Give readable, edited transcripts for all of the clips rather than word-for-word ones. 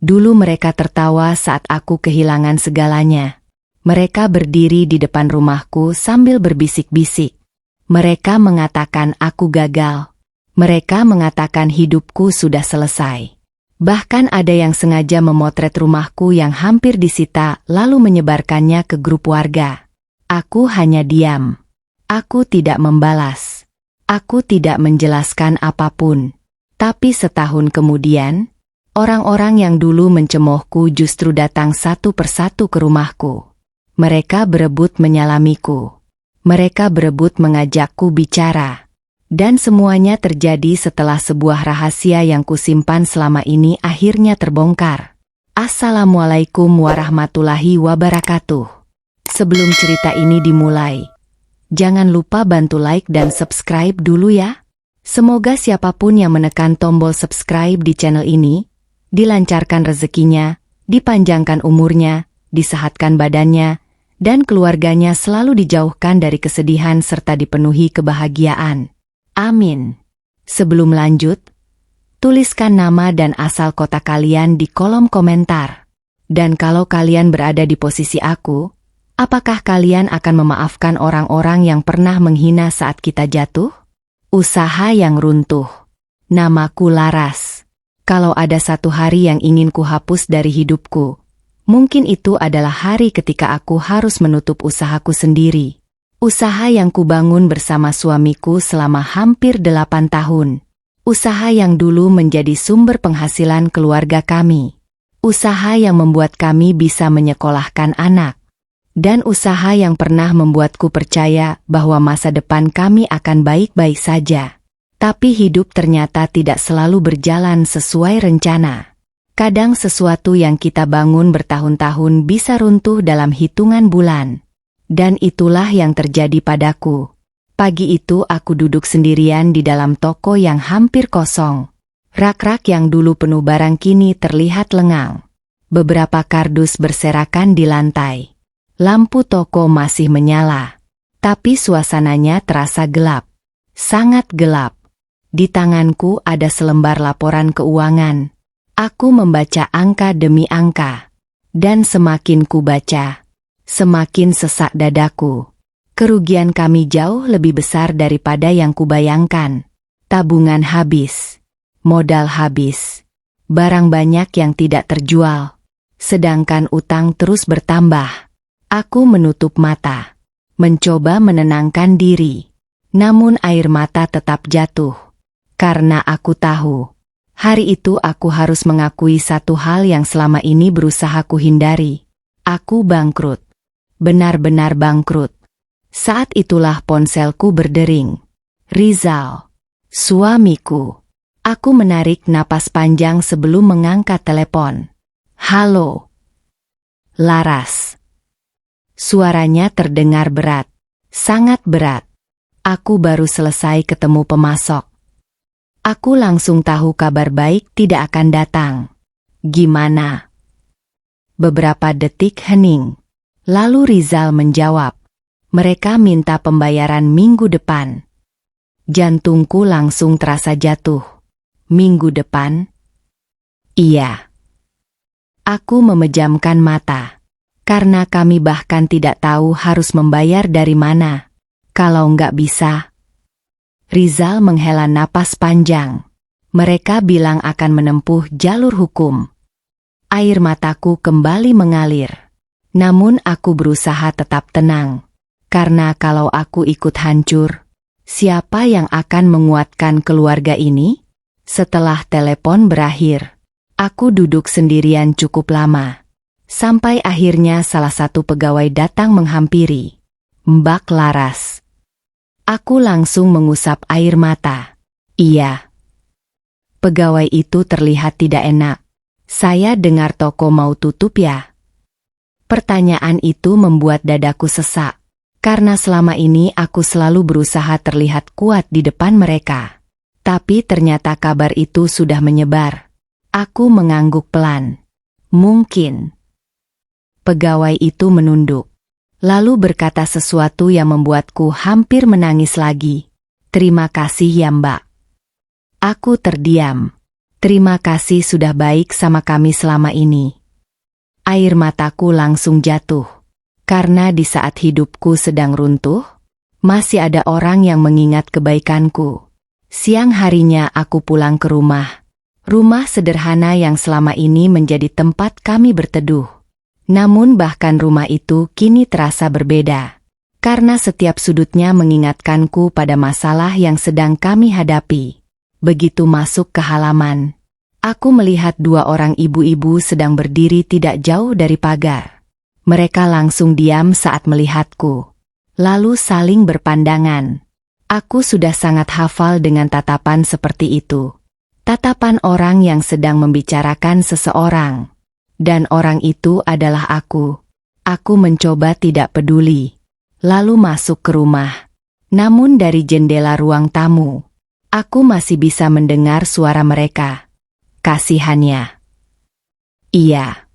Dulu mereka tertawa saat aku kehilangan segalanya. Mereka berdiri di depan rumahku sambil berbisik-bisik. Mereka mengatakan aku gagal. Mereka mengatakan hidupku sudah selesai. Bahkan ada yang sengaja memotret rumahku yang hampir disita lalu menyebarkannya ke grup warga. Aku hanya diam. Aku tidak membalas. Aku tidak menjelaskan apapun. Tapi setahun kemudian, orang-orang yang dulu mencemoohku justru datang satu persatu ke rumahku. Mereka berebut menyalamiku. Mereka berebut mengajakku bicara. Dan semuanya terjadi setelah sebuah rahasia yang kusimpan selama ini akhirnya terbongkar. Assalamualaikum warahmatullahi wabarakatuh. Sebelum cerita ini dimulai, jangan lupa bantu like dan subscribe dulu ya. Semoga siapapun yang menekan tombol subscribe di channel ini, dilancarkan rezekinya, dipanjangkan umurnya, disehatkan badannya, dan keluarganya selalu dijauhkan dari kesedihan serta dipenuhi kebahagiaan. Amin. Sebelum lanjut, tuliskan nama dan asal kota kalian di kolom komentar. Dan kalau kalian berada di posisi aku, apakah kalian akan memaafkan orang-orang yang pernah menghina saat kita jatuh? Usaha yang runtuh. Namaku Laras. Kalau ada satu hari yang ingin kuhapus dari hidupku, mungkin itu adalah hari ketika aku harus menutup usahaku sendiri. Usaha yang kubangun bersama suamiku selama hampir 8 tahun. Usaha yang dulu menjadi sumber penghasilan keluarga kami. Usaha yang membuat kami bisa menyekolahkan anak. Dan usaha yang pernah membuatku percaya bahwa masa depan kami akan baik-baik saja. Tapi hidup ternyata tidak selalu berjalan sesuai rencana. Kadang sesuatu yang kita bangun bertahun-tahun bisa runtuh dalam hitungan bulan. Dan itulah yang terjadi padaku. Pagi itu aku duduk sendirian di dalam toko yang hampir kosong. Rak-rak yang dulu penuh barang kini terlihat lengang. Beberapa kardus berserakan di lantai. Lampu toko masih menyala, tapi suasananya terasa gelap. Sangat gelap. Di tanganku ada selembar laporan keuangan. Aku membaca angka demi angka. Dan semakin ku baca, semakin sesak dadaku. Kerugian kami jauh lebih besar daripada yang kubayangkan. Tabungan habis. Modal habis. Barang banyak yang tidak terjual. Sedangkan utang terus bertambah. Aku menutup mata, mencoba menenangkan diri. Namun air mata tetap jatuh. Karena aku tahu, hari itu aku harus mengakui satu hal yang selama ini berusaha kuhindari. Aku bangkrut. Benar-benar bangkrut. Saat itulah ponselku berdering. Rizal. Suamiku. Aku menarik napas panjang sebelum mengangkat telepon. Halo. Laras. Suaranya terdengar berat. Sangat berat. Aku baru selesai ketemu pemasok. Aku langsung tahu kabar baik tidak akan datang. Gimana? Beberapa detik hening. Lalu Rizal menjawab. Mereka minta pembayaran minggu depan. Jantungku langsung terasa jatuh. Minggu depan? Iya. Aku memejamkan mata. Karena kami bahkan tidak tahu harus membayar dari mana. Kalau nggak bisa. Rizal menghela napas panjang. Mereka bilang akan menempuh jalur hukum. Air mataku kembali mengalir. Namun aku berusaha tetap tenang. Karena kalau aku ikut hancur, siapa yang akan menguatkan keluarga ini? Setelah telepon berakhir, aku duduk sendirian cukup lama. Sampai akhirnya salah satu pegawai datang menghampiri. Mbak Laras. Aku langsung mengusap air mata. Iya. Pegawai itu terlihat tidak enak. Saya dengar toko mau tutup ya? Pertanyaan itu membuat dadaku sesak. Karena selama ini aku selalu berusaha terlihat kuat di depan mereka. Tapi ternyata kabar itu sudah menyebar. Aku mengangguk pelan. Mungkin. Pegawai itu menunduk. Lalu berkata sesuatu yang membuatku hampir menangis lagi. Terima kasih ya Mbak. Aku terdiam. Terima kasih sudah baik sama kami selama ini. Air mataku langsung jatuh. Karena di saat hidupku sedang runtuh, masih ada orang yang mengingat kebaikanku. Siang harinya aku pulang ke rumah. Rumah sederhana yang selama ini menjadi tempat kami berteduh. Namun bahkan rumah itu kini terasa berbeda. Karena setiap sudutnya mengingatkanku pada masalah yang sedang kami hadapi. Begitu masuk ke halaman, aku melihat dua orang ibu-ibu sedang berdiri tidak jauh dari pagar. Mereka langsung diam saat melihatku. Lalu saling berpandangan. Aku sudah sangat hafal dengan tatapan seperti itu. Tatapan orang yang sedang membicarakan seseorang. Dan orang itu adalah aku. Aku mencoba tidak peduli. Lalu masuk ke rumah. Namun dari jendela ruang tamu, aku masih bisa mendengar suara mereka. Kasihannya. Iya.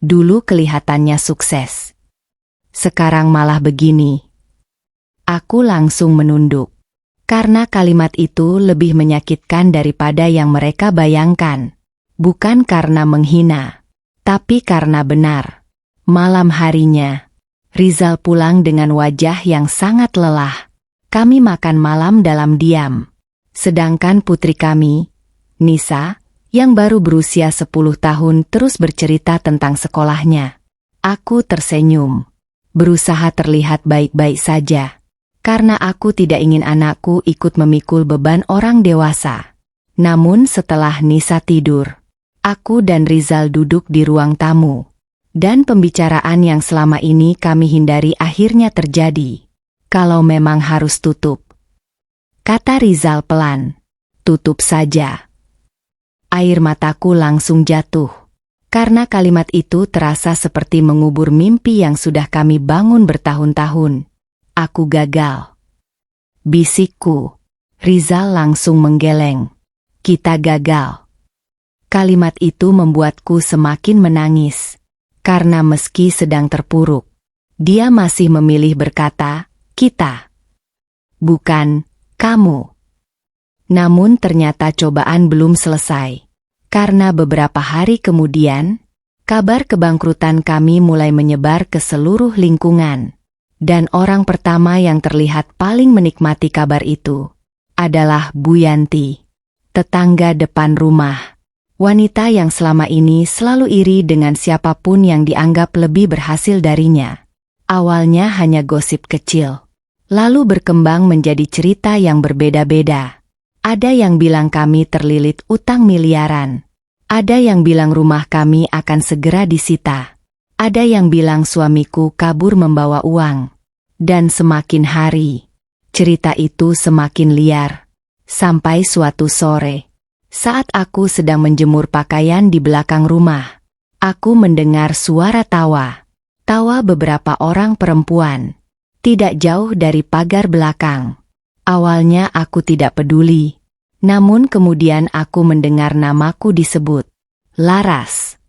Dulu kelihatannya sukses. Sekarang malah begini. Aku langsung menunduk. Karena kalimat itu lebih menyakitkan daripada yang mereka bayangkan. Bukan karena menghina, tapi karena benar. Malam harinya, Rizal pulang dengan wajah yang sangat lelah. Kami makan malam dalam diam. Sedangkan putri kami, Nisa, yang baru berusia 10 tahun terus bercerita tentang sekolahnya. Aku tersenyum. Berusaha terlihat baik-baik saja. Karena aku tidak ingin anakku ikut memikul beban orang dewasa. Namun setelah Nisa tidur, aku dan Rizal duduk di ruang tamu. Dan pembicaraan yang selama ini kami hindari akhirnya terjadi. Kalau memang harus tutup, kata Rizal pelan, tutup saja. Air mataku langsung jatuh. Karena kalimat itu terasa seperti mengubur mimpi yang sudah kami bangun bertahun-tahun. Aku gagal. Bisikku. Rizal langsung menggeleng. Kita gagal. Kalimat itu membuatku semakin menangis. Karena meski sedang terpuruk, dia masih memilih berkata, kita. Bukan, kamu. Namun ternyata cobaan belum selesai. Karena beberapa hari kemudian, kabar kebangkrutan kami mulai menyebar ke seluruh lingkungan. Dan orang pertama yang terlihat paling menikmati kabar itu adalah Bu Yanti, tetangga depan rumah. Wanita yang selama ini selalu iri dengan siapapun yang dianggap lebih berhasil darinya. Awalnya hanya gosip kecil, lalu berkembang menjadi cerita yang berbeda-beda. Ada yang bilang kami terlilit utang miliaran. Ada yang bilang rumah kami akan segera disita. Ada yang bilang suamiku kabur membawa uang. Dan semakin hari, cerita itu semakin liar. Sampai suatu sore, saat aku sedang menjemur pakaian di belakang rumah, aku mendengar suara tawa. Tawa beberapa orang perempuan. Tidak jauh dari pagar belakang. Awalnya aku tidak peduli. Namun kemudian aku mendengar namaku disebut. Laras.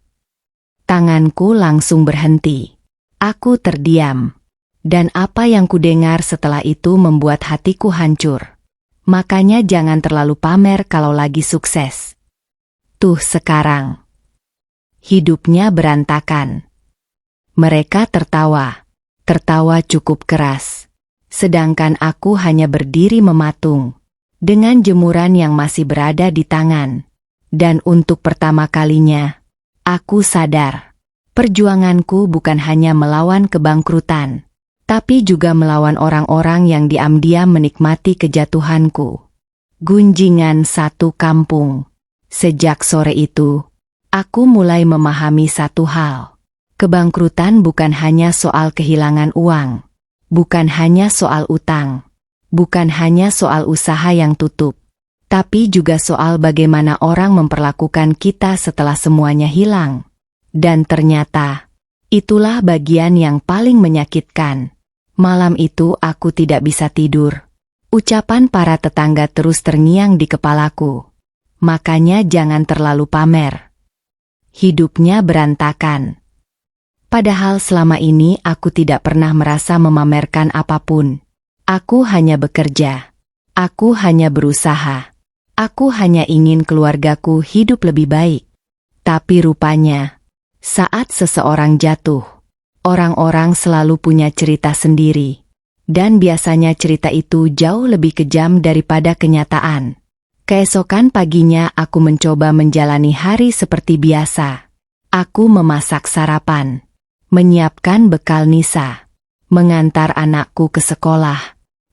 Tanganku langsung berhenti. Aku terdiam. Dan apa yang kudengar setelah itu membuat hatiku hancur. Makanya jangan terlalu pamer kalau lagi sukses. Tuh sekarang. Hidupnya berantakan. Mereka tertawa. Tertawa cukup keras. Sedangkan aku hanya berdiri mematung. Dengan jemuran yang masih berada di tangan. Dan untuk pertama kalinya, aku sadar. Perjuanganku bukan hanya melawan kebangkrutan. Tapi juga melawan orang-orang yang diam-diam menikmati kejatuhanku. Gunjingan satu kampung. Sejak sore itu, aku mulai memahami satu hal. Kebangkrutan bukan hanya soal kehilangan uang. Bukan hanya soal utang. Bukan hanya soal usaha yang tutup. Tapi juga soal bagaimana orang memperlakukan kita setelah semuanya hilang. Dan ternyata, itulah bagian yang paling menyakitkan. Malam itu aku tidak bisa tidur. Ucapan para tetangga terus terngiang di kepalaku. Makanya jangan terlalu pamer. Hidupnya berantakan. Padahal selama ini aku tidak pernah merasa memamerkan apapun. Aku hanya bekerja. Aku hanya berusaha. Aku hanya ingin keluargaku hidup lebih baik. Tapi rupanya, saat seseorang jatuh, orang-orang selalu punya cerita sendiri. Dan biasanya cerita itu jauh lebih kejam daripada kenyataan. Keesokan paginya aku mencoba menjalani hari seperti biasa. Aku memasak sarapan, menyiapkan bekal Nisa, mengantar anakku ke sekolah,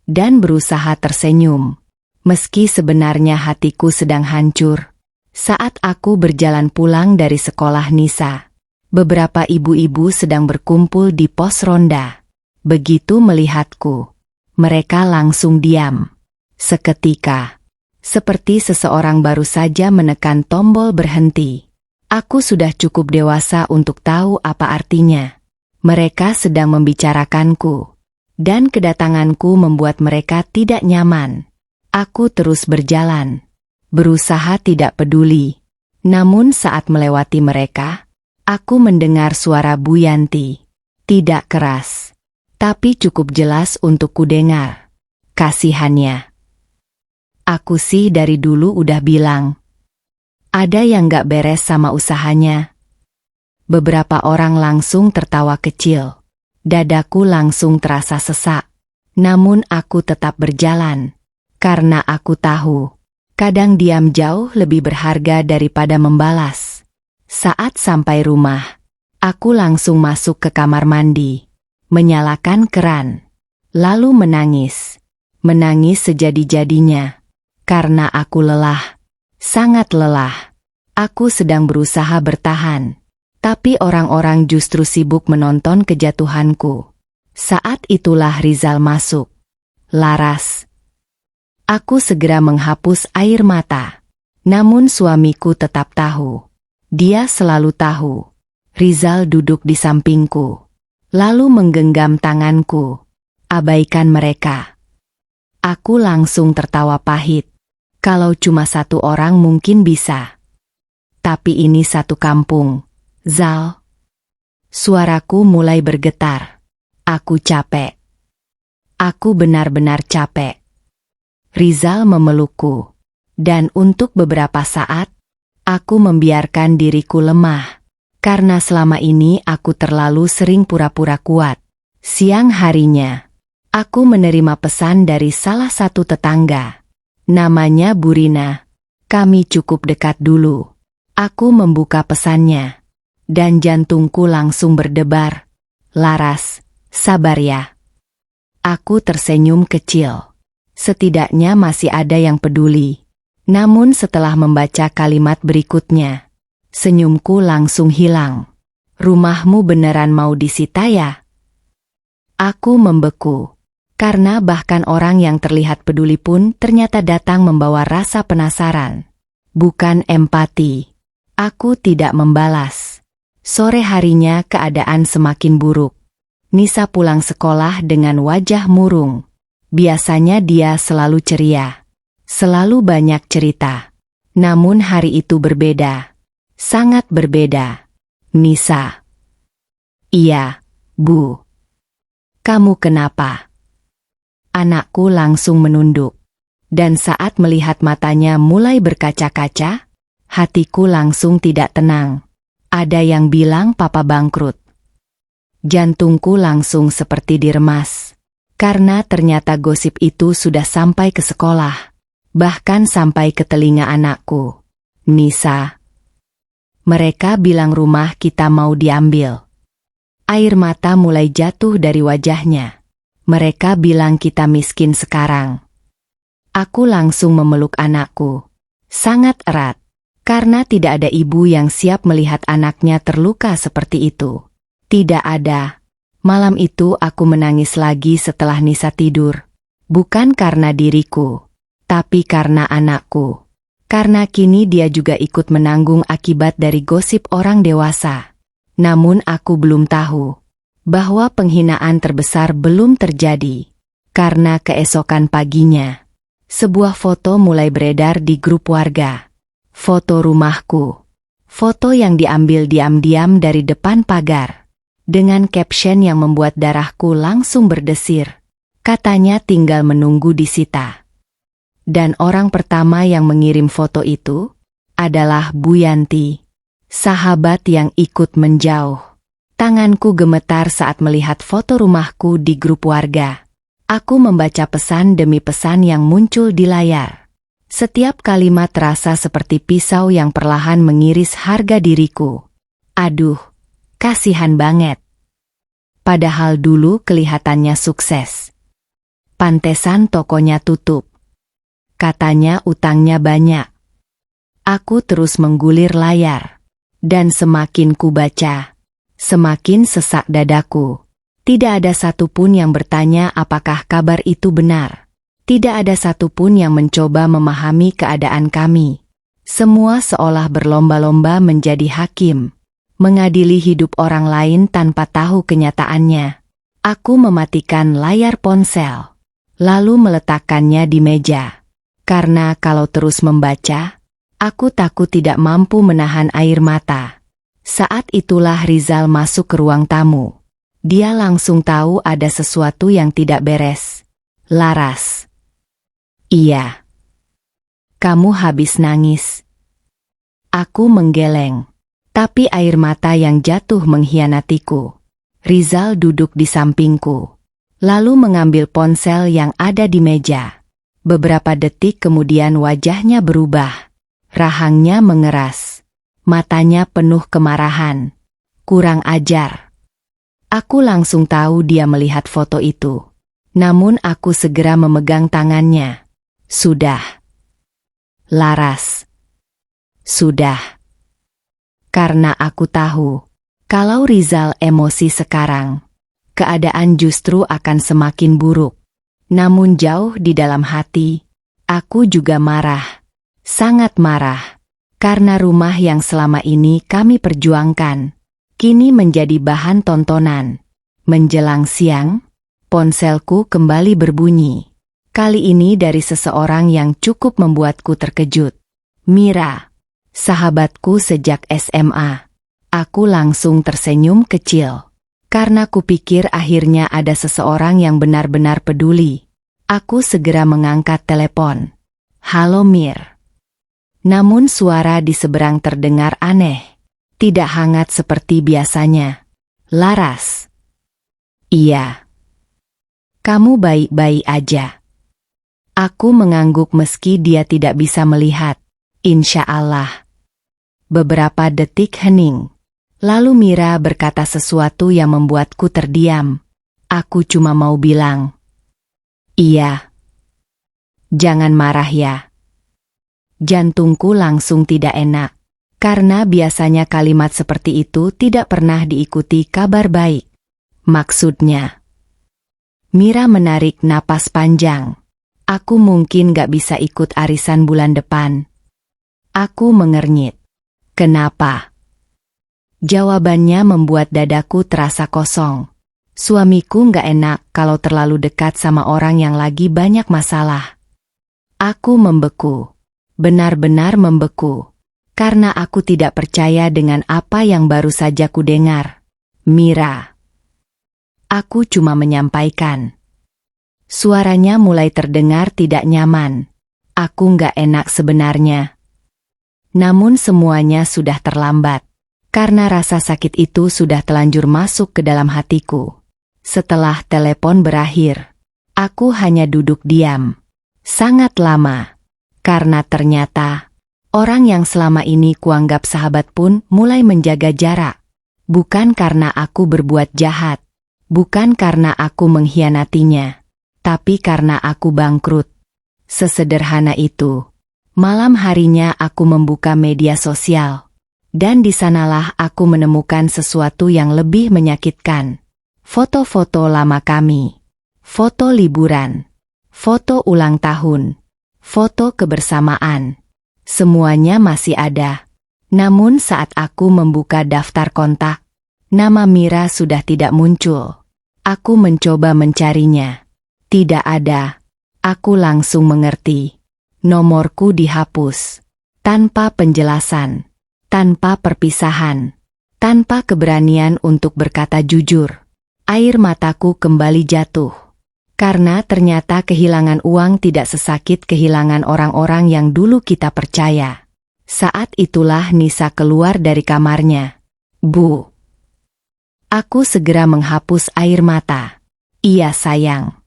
dan berusaha tersenyum. Meski sebenarnya hatiku sedang hancur. Saat aku berjalan pulang dari sekolah Nisa, beberapa ibu-ibu sedang berkumpul di pos ronda. Begitu melihatku, mereka langsung diam. Seketika, seperti seseorang baru saja menekan tombol berhenti. Aku sudah cukup dewasa untuk tahu apa artinya. Mereka sedang membicarakanku, dan kedatanganku membuat mereka tidak nyaman. Aku terus berjalan, berusaha tidak peduli. Namun saat melewati mereka, aku mendengar suara Bu Yanti. Tidak keras, tapi cukup jelas untuk kudengar. Kasihannya. Aku sih dari dulu udah bilang, ada yang gak beres sama usahanya. Beberapa orang langsung tertawa kecil. Dadaku langsung terasa sesak. Namun aku tetap berjalan. Karena aku tahu, kadang diam jauh lebih berharga daripada membalas. Saat sampai rumah, aku langsung masuk ke kamar mandi, menyalakan keran, lalu menangis. Menangis sejadi-jadinya. Karena aku lelah, sangat lelah. Aku sedang berusaha bertahan, tapi orang-orang justru sibuk menonton kejatuhanku. Saat itulah Rizal masuk. Laras. Aku segera menghapus air mata. Namun suamiku tetap tahu. Dia selalu tahu. Rizal duduk di sampingku, lalu menggenggam tanganku. Abaikan mereka. Aku langsung tertawa pahit. Kalau cuma satu orang mungkin bisa. Tapi ini satu kampung, Zal. Suaraku mulai bergetar. Aku capek. Aku benar-benar capek. Rizal memelukku. Dan untuk beberapa saat, aku membiarkan diriku lemah. Karena selama ini aku terlalu sering pura-pura kuat. Siang harinya, aku menerima pesan dari salah satu tetangga. Namanya Bu Rina. Kami cukup dekat dulu. Aku membuka pesannya. Dan jantungku langsung berdebar. Laras, sabar ya. Aku tersenyum kecil. Setidaknya masih ada yang peduli. Namun setelah membaca kalimat berikutnya, senyumku langsung hilang. Rumahmu beneran mau disita ya? Aku membeku. Karena bahkan orang yang terlihat peduli pun ternyata datang membawa rasa penasaran. Bukan empati. Aku tidak membalas. Sore harinya keadaan semakin buruk. Nisa pulang sekolah dengan wajah murung. Biasanya dia selalu ceria. Selalu banyak cerita. Namun hari itu berbeda. Sangat berbeda. Nisa. Iya, Bu. Kamu kenapa? Anakku langsung menunduk. Dan saat melihat matanya mulai berkaca-kaca, hatiku langsung tidak tenang. Ada yang bilang papa bangkrut. Jantungku langsung seperti diremas. Karena ternyata gosip itu sudah sampai ke sekolah. Bahkan sampai ke telinga anakku. Nisa. Mereka bilang rumah kita mau diambil. Air mata mulai jatuh dari wajahnya. Mereka bilang kita miskin sekarang. Aku langsung memeluk anakku. Sangat erat. Karena tidak ada ibu yang siap melihat anaknya terluka seperti itu. Tidak ada. Malam itu aku menangis lagi setelah Nisa tidur. Bukan karena diriku, tapi karena anakku. Karena kini dia juga ikut menanggung akibat dari gosip orang dewasa. Namun aku belum tahu bahwa penghinaan terbesar belum terjadi. Karena keesokan paginya, sebuah foto mulai beredar di grup warga. Foto rumahku. Foto yang diambil diam-diam dari depan pagar. Dengan caption yang membuat darahku langsung berdesir. Katanya tinggal menunggu disita. Dan orang pertama yang mengirim foto itu adalah Bu Yanti, sahabat yang ikut menjauh. Tanganku gemetar saat melihat foto rumahku di grup warga. Aku membaca pesan demi pesan yang muncul di layar. Setiap kalimat terasa seperti pisau yang perlahan mengiris harga diriku. Aduh, kasihan banget. Padahal dulu kelihatannya sukses. Pantesan tokonya tutup. Katanya utangnya banyak. Aku terus menggulir layar. Dan semakin kubaca, semakin sesak dadaku. Tidak ada satupun yang bertanya apakah kabar itu benar. Tidak ada satupun yang mencoba memahami keadaan kami. Semua seolah berlomba-lomba menjadi hakim, mengadili hidup orang lain tanpa tahu kenyataannya. Aku mematikan layar ponsel, lalu meletakkannya di meja. Karena kalau terus membaca, aku takut tidak mampu menahan air mata. Saat itulah Rizal masuk ke ruang tamu. Dia langsung tahu ada sesuatu yang tidak beres. Laras. Iya. Kamu habis nangis. Aku menggeleng. Tapi air mata yang jatuh mengkhianatiku. Rizal duduk di sampingku. Lalu mengambil ponsel yang ada di meja. Beberapa detik kemudian wajahnya berubah. Rahangnya mengeras. Matanya penuh kemarahan. Kurang ajar. Aku langsung tahu dia melihat foto itu. Namun aku segera memegang tangannya. Sudah. Laras. Sudah. Karena aku tahu, kalau Rizal emosi sekarang, keadaan justru akan semakin buruk. Namun jauh di dalam hati, aku juga marah. Sangat marah. Karena rumah yang selama ini kami perjuangkan kini menjadi bahan tontonan. Menjelang siang, ponselku kembali berbunyi. Kali ini dari seseorang yang cukup membuatku terkejut. Mira, sahabatku sejak SMA. Aku langsung tersenyum kecil. Karena kupikir akhirnya ada seseorang yang benar-benar peduli. Aku segera mengangkat telepon. Halo Mir. Namun suara di seberang terdengar aneh. Tidak hangat seperti biasanya. Laras. Iya. Kamu baik-baik aja. Aku mengangguk meski dia tidak bisa melihat. Insya Allah. Beberapa detik hening. Lalu Mira berkata sesuatu yang membuatku terdiam. Aku cuma mau bilang. Iya. Jangan marah ya. Jantungku langsung tidak enak. Karena biasanya kalimat seperti itu tidak pernah diikuti kabar baik. Maksudnya. Mira menarik napas panjang. Aku mungkin gak bisa ikut arisan bulan depan. Aku mengernyit. Kenapa? Jawabannya membuat dadaku terasa kosong. Suamiku gak enak kalau terlalu dekat sama orang yang lagi banyak masalah. Aku membeku. Benar-benar membeku. Karena aku tidak percaya dengan apa yang baru saja kudengar. Mira. Aku cuma menyampaikan. Suaranya mulai terdengar tidak nyaman. Aku nggak enak sebenarnya. Namun semuanya sudah terlambat. Karena rasa sakit itu sudah telanjur masuk ke dalam hatiku. Setelah telepon berakhir, aku hanya duduk diam. Sangat lama. Karena ternyata orang yang selama ini kuanggap sahabat pun mulai menjaga jarak. Bukan karena aku berbuat jahat. Bukan karena aku mengkhianatinya. Tapi karena aku bangkrut. Sesederhana itu. Malam harinya aku membuka media sosial. Dan di sanalah aku menemukan sesuatu yang lebih menyakitkan. Foto-foto lama kami. Foto liburan. Foto ulang tahun. Foto kebersamaan. Semuanya masih ada. Namun saat aku membuka daftar kontak, nama Mira sudah tidak muncul. Aku mencoba mencarinya. Tidak ada. Aku langsung mengerti. Nomorku dihapus. Tanpa penjelasan. Tanpa perpisahan. Tanpa keberanian untuk berkata jujur. Air mataku kembali jatuh. Karena ternyata kehilangan uang tidak sesakit kehilangan orang-orang yang dulu kita percaya. Saat itulah Nisa keluar dari kamarnya. Bu. Aku segera menghapus air mata. Iya sayang.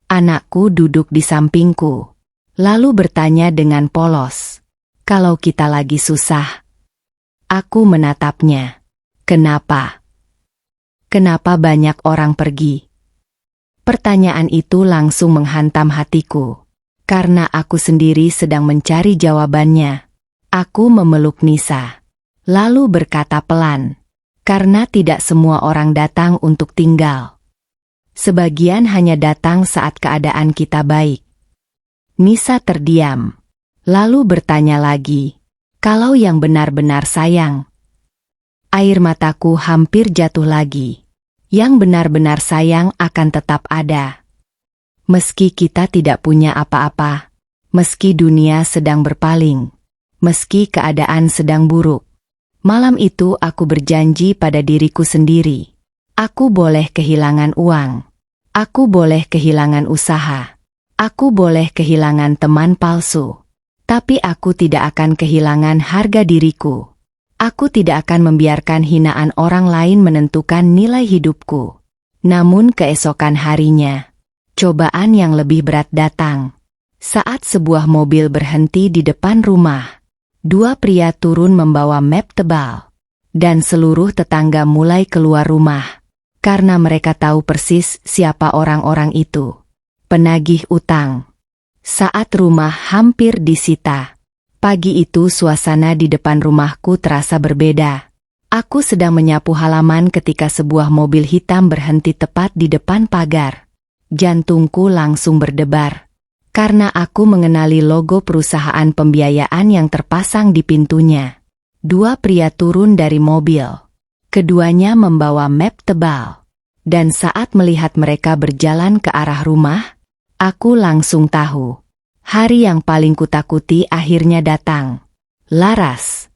Anakku duduk di sampingku. Lalu bertanya dengan polos. Kalau kita lagi susah. Aku menatapnya. Kenapa? Kenapa banyak orang pergi? Pertanyaan itu langsung menghantam hatiku. Karena aku sendiri sedang mencari jawabannya. Aku memeluk Nisa. Lalu berkata pelan. Karena tidak semua orang datang untuk tinggal. Sebagian hanya datang saat keadaan kita baik. Nisa terdiam. Lalu bertanya lagi. Kalau yang benar-benar sayang. Air mataku hampir jatuh lagi. Yang benar-benar sayang akan tetap ada. Meski kita tidak punya apa-apa. Meski dunia sedang berpaling. Meski keadaan sedang buruk. Malam itu aku berjanji pada diriku sendiri. Aku boleh kehilangan uang. Aku boleh kehilangan usaha. Aku boleh kehilangan teman palsu. Tapi aku tidak akan kehilangan harga diriku. Aku tidak akan membiarkan hinaan orang lain menentukan nilai hidupku. Namun keesokan harinya, cobaan yang lebih berat datang. Saat sebuah mobil berhenti di depan rumah, dua pria turun membawa map tebal. Dan seluruh tetangga mulai keluar rumah. Karena mereka tahu persis siapa orang-orang itu. Penagih utang. Saat rumah hampir disita. Pagi itu suasana di depan rumahku terasa berbeda. Aku sedang menyapu halaman ketika sebuah mobil hitam berhenti tepat di depan pagar. Jantungku langsung berdebar. Karena aku mengenali logo perusahaan pembiayaan yang terpasang di pintunya. Dua pria turun dari mobil. Keduanya membawa map tebal. Dan saat melihat mereka berjalan ke arah rumah, aku langsung tahu. Hari yang paling kutakuti akhirnya datang. Laras.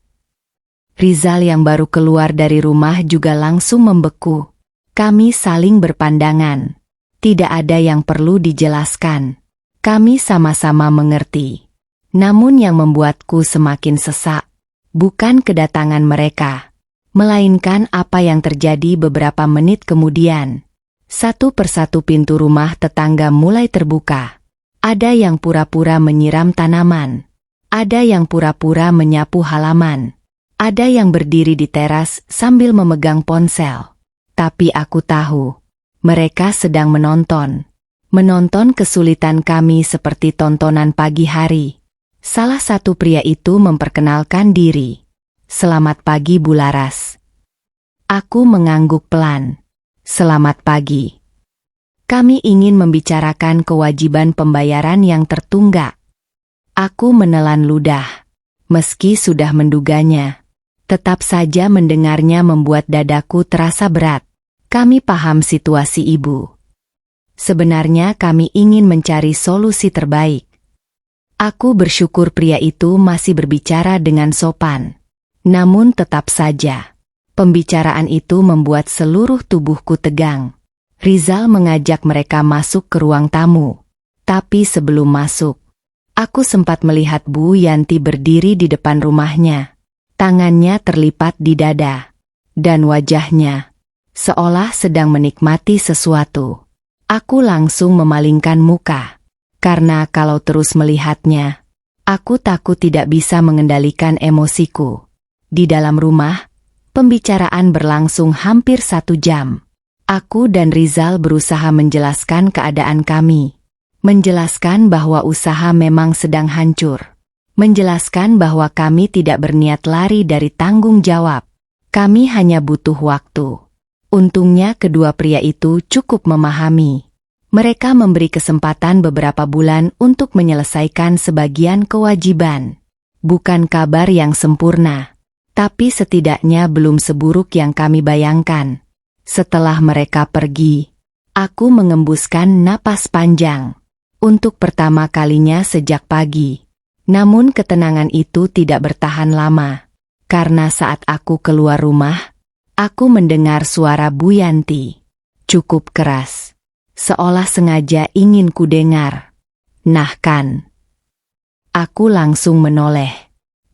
Rizal yang baru keluar dari rumah juga langsung membeku. Kami saling berpandangan. Tidak ada yang perlu dijelaskan. Kami sama-sama mengerti. Namun yang membuatku semakin sesak, bukan kedatangan mereka, melainkan apa yang terjadi beberapa menit kemudian. Satu persatu pintu rumah tetangga mulai terbuka. Ada yang pura-pura menyiram tanaman. Ada yang pura-pura menyapu halaman. Ada yang berdiri di teras sambil memegang ponsel. Tapi aku tahu, mereka sedang menonton. Menonton kesulitan kami seperti tontonan pagi hari. Salah satu pria itu memperkenalkan diri. Selamat pagi Bu Laras. Aku mengangguk pelan. Selamat pagi. Kami ingin membicarakan kewajiban pembayaran yang tertunggak. Aku menelan ludah. Meski sudah menduganya, tetap saja mendengarnya membuat dadaku terasa berat. Kami paham situasi Ibu. Sebenarnya kami ingin mencari solusi terbaik. Aku bersyukur pria itu masih berbicara dengan sopan. Namun tetap saja, pembicaraan itu membuat seluruh tubuhku tegang. Rizal mengajak mereka masuk ke ruang tamu. Tapi sebelum masuk, aku sempat melihat Bu Yanti berdiri di depan rumahnya. Tangannya terlipat di dada. Dan wajahnya seolah sedang menikmati sesuatu. Aku langsung memalingkan muka. Karena kalau terus melihatnya, aku takut tidak bisa mengendalikan emosiku. Di dalam rumah, pembicaraan berlangsung hampir 1 jam. Aku dan Rizal berusaha menjelaskan keadaan kami. Menjelaskan bahwa usaha memang sedang hancur. Menjelaskan bahwa kami tidak berniat lari dari tanggung jawab. Kami hanya butuh waktu. Untungnya kedua pria itu cukup memahami. Mereka memberi kesempatan beberapa bulan untuk menyelesaikan sebagian kewajiban. Bukan kabar yang sempurna, tapi setidaknya belum seburuk yang kami bayangkan. Setelah mereka pergi, aku mengembuskan napas panjang. Untuk pertama kalinya sejak pagi. Namun ketenangan itu tidak bertahan lama. Karena saat aku keluar rumah, aku mendengar suara Bu Yanti. Cukup keras. seolah sengaja ingin kudengar. Nah kan. Aku langsung menoleh.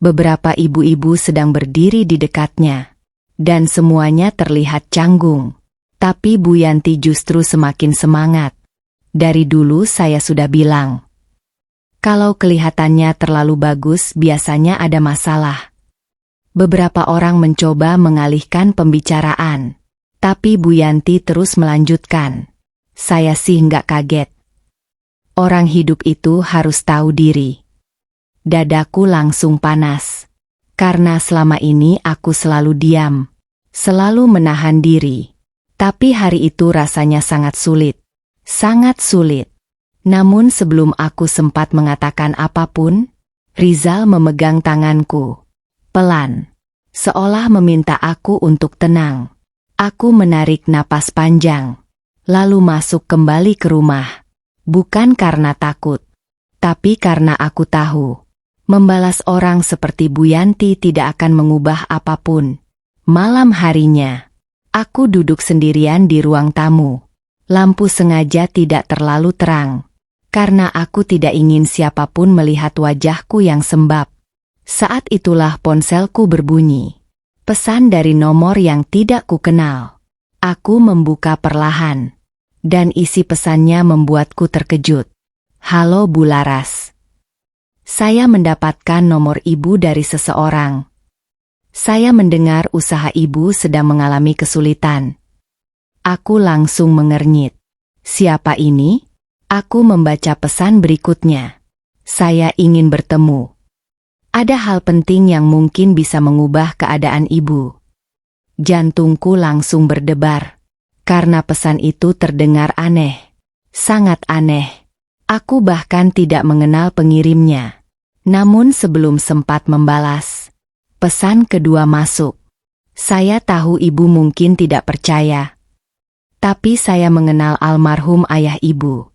Beberapa ibu-ibu sedang berdiri di dekatnya. Dan semuanya terlihat canggung. Tapi Bu Yanti justru semakin semangat. Dari dulu saya sudah bilang. Kalau kelihatannya terlalu bagus biasanya ada masalah. Beberapa orang mencoba mengalihkan pembicaraan. Tapi Bu Yanti terus melanjutkan. Saya sih nggak kaget. Orang hidup itu harus tahu diri. Dadaku langsung panas. Karena selama ini aku selalu diam. Selalu menahan diri. Tapi hari itu rasanya sangat sulit. Sangat sulit. Namun sebelum aku sempat mengatakan apapun, Rizal memegang tanganku. Pelan. Seolah meminta aku untuk tenang. Aku menarik napas panjang. Lalu masuk kembali ke rumah. Bukan karena takut. Tapi karena aku tahu. Membalas orang seperti Bu Yanti tidak akan mengubah apapun. Malam harinya. Aku duduk sendirian di ruang tamu. Lampu sengaja tidak terlalu terang. Karena aku tidak ingin siapapun melihat wajahku yang sembab. Saat itulah ponselku berbunyi. Pesan dari nomor yang tidak kukenal. Aku membuka perlahan. Dan isi pesannya membuatku terkejut. Halo Bu Laras. Saya mendapatkan nomor ibu dari seseorang. Saya mendengar usaha ibu sedang mengalami kesulitan. Aku langsung mengernyit. Siapa ini? Aku membaca pesan berikutnya. Saya ingin bertemu. Ada hal penting yang mungkin bisa mengubah keadaan ibu. Jantungku langsung berdebar. Karena pesan itu terdengar aneh. Sangat aneh. Aku bahkan tidak mengenal pengirimnya. Namun sebelum sempat membalas, pesan kedua masuk. Saya tahu ibu mungkin tidak percaya. Tapi saya mengenal almarhum ayah ibu.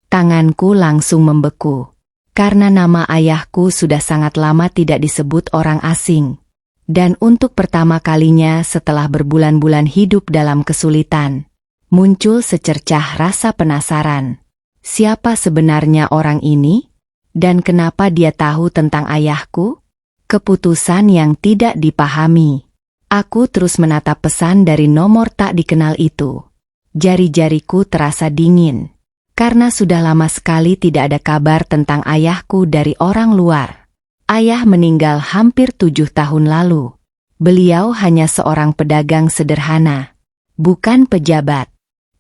Tanganku langsung membeku. Karena nama ayahku sudah sangat lama tidak disebut orang asing. Dan untuk pertama kalinya setelah berbulan-bulan hidup dalam kesulitan, muncul secercah rasa penasaran. Siapa sebenarnya orang ini? Dan kenapa dia tahu tentang ayahku? Keputusan yang tidak dipahami. Aku terus menatap pesan dari nomor tak dikenal itu. Jari-jariku terasa dingin. Karena sudah lama sekali tidak ada kabar tentang ayahku dari orang luar. Ayah meninggal hampir 7 tahun lalu. Beliau hanya seorang pedagang sederhana. Bukan pejabat.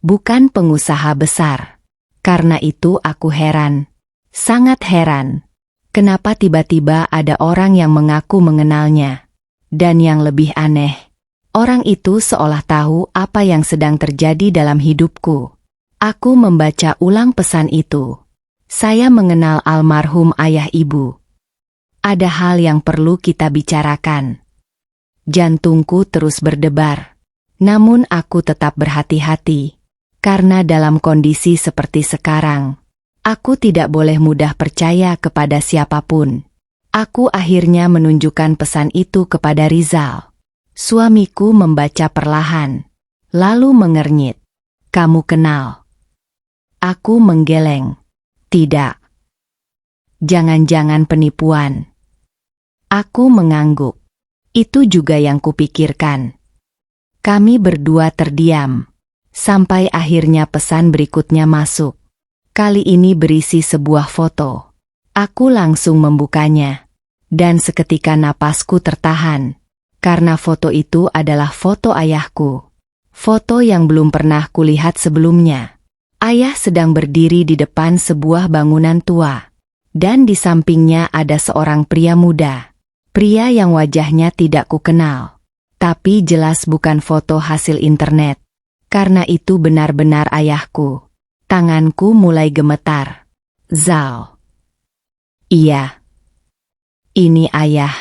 Bukan pengusaha besar. Karena itu aku heran. Sangat heran. Kenapa tiba-tiba ada orang yang mengaku mengenalnya. Dan yang lebih aneh, orang itu seolah tahu apa yang sedang terjadi dalam hidupku. Aku membaca ulang pesan itu. Saya mengenal almarhum ayah ibu. Ada hal yang perlu kita bicarakan. Jantungku terus berdebar. Namun aku tetap berhati-hati. Karena dalam kondisi seperti sekarang, aku tidak boleh mudah percaya kepada siapapun. Aku akhirnya menunjukkan pesan itu kepada Rizal. Suamiku membaca perlahan. Lalu mengernyit. Kamu kenal? Aku menggeleng. Tidak. Jangan-jangan penipuan. Aku mengangguk. Itu juga yang kupikirkan. Kami berdua terdiam. Sampai akhirnya pesan berikutnya masuk. Kali ini berisi sebuah foto. Aku langsung membukanya. Dan seketika napasku tertahan. Karena foto itu adalah foto ayahku. Foto yang belum pernah kulihat sebelumnya. Ayah sedang berdiri di depan sebuah bangunan tua. Dan di sampingnya ada seorang pria muda. Pria yang wajahnya tidak kukenal. Tapi jelas bukan foto hasil internet. Karena itu benar-benar ayahku. Tanganku mulai gemetar. Zal. Iya. Ini ayah.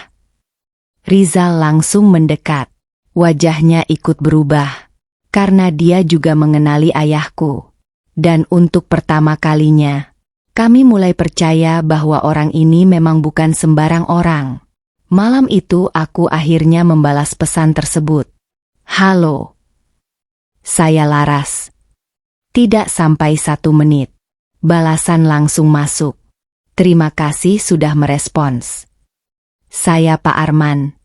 Rizal langsung mendekat. Wajahnya ikut berubah. Karena dia juga mengenali ayahku. Dan untuk pertama kalinya, kami mulai percaya bahwa orang ini memang bukan sembarang orang. Malam itu aku akhirnya membalas pesan tersebut. Halo. Saya Laras. Tidak sampai 1 menit. Balasan langsung masuk. Terima kasih sudah merespons. Saya Pak Arman.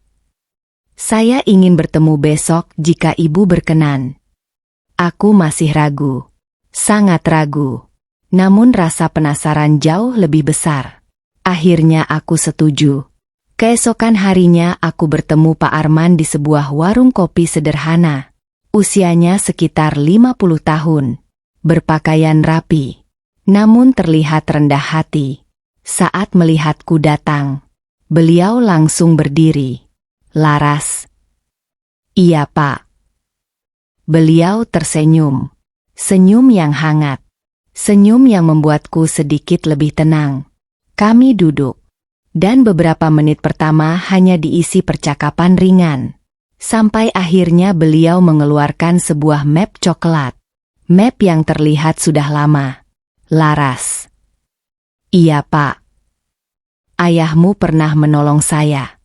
Saya ingin bertemu besok jika Ibu berkenan. Aku masih ragu. Sangat ragu. Namun rasa penasaran jauh lebih besar. Akhirnya aku setuju. Keesokan harinya aku bertemu Pak Arman di sebuah warung kopi sederhana. Usianya sekitar 50 tahun. Berpakaian rapi. Namun terlihat rendah hati. Saat melihatku datang, beliau langsung berdiri. Laras. Iya Pak. Beliau tersenyum. Senyum yang hangat. Senyum yang membuatku sedikit lebih tenang. Kami duduk. Dan beberapa menit pertama hanya diisi percakapan ringan. Sampai akhirnya beliau mengeluarkan sebuah map coklat. Map yang terlihat sudah lama. Laras. Iya Pak. Ayahmu pernah menolong saya.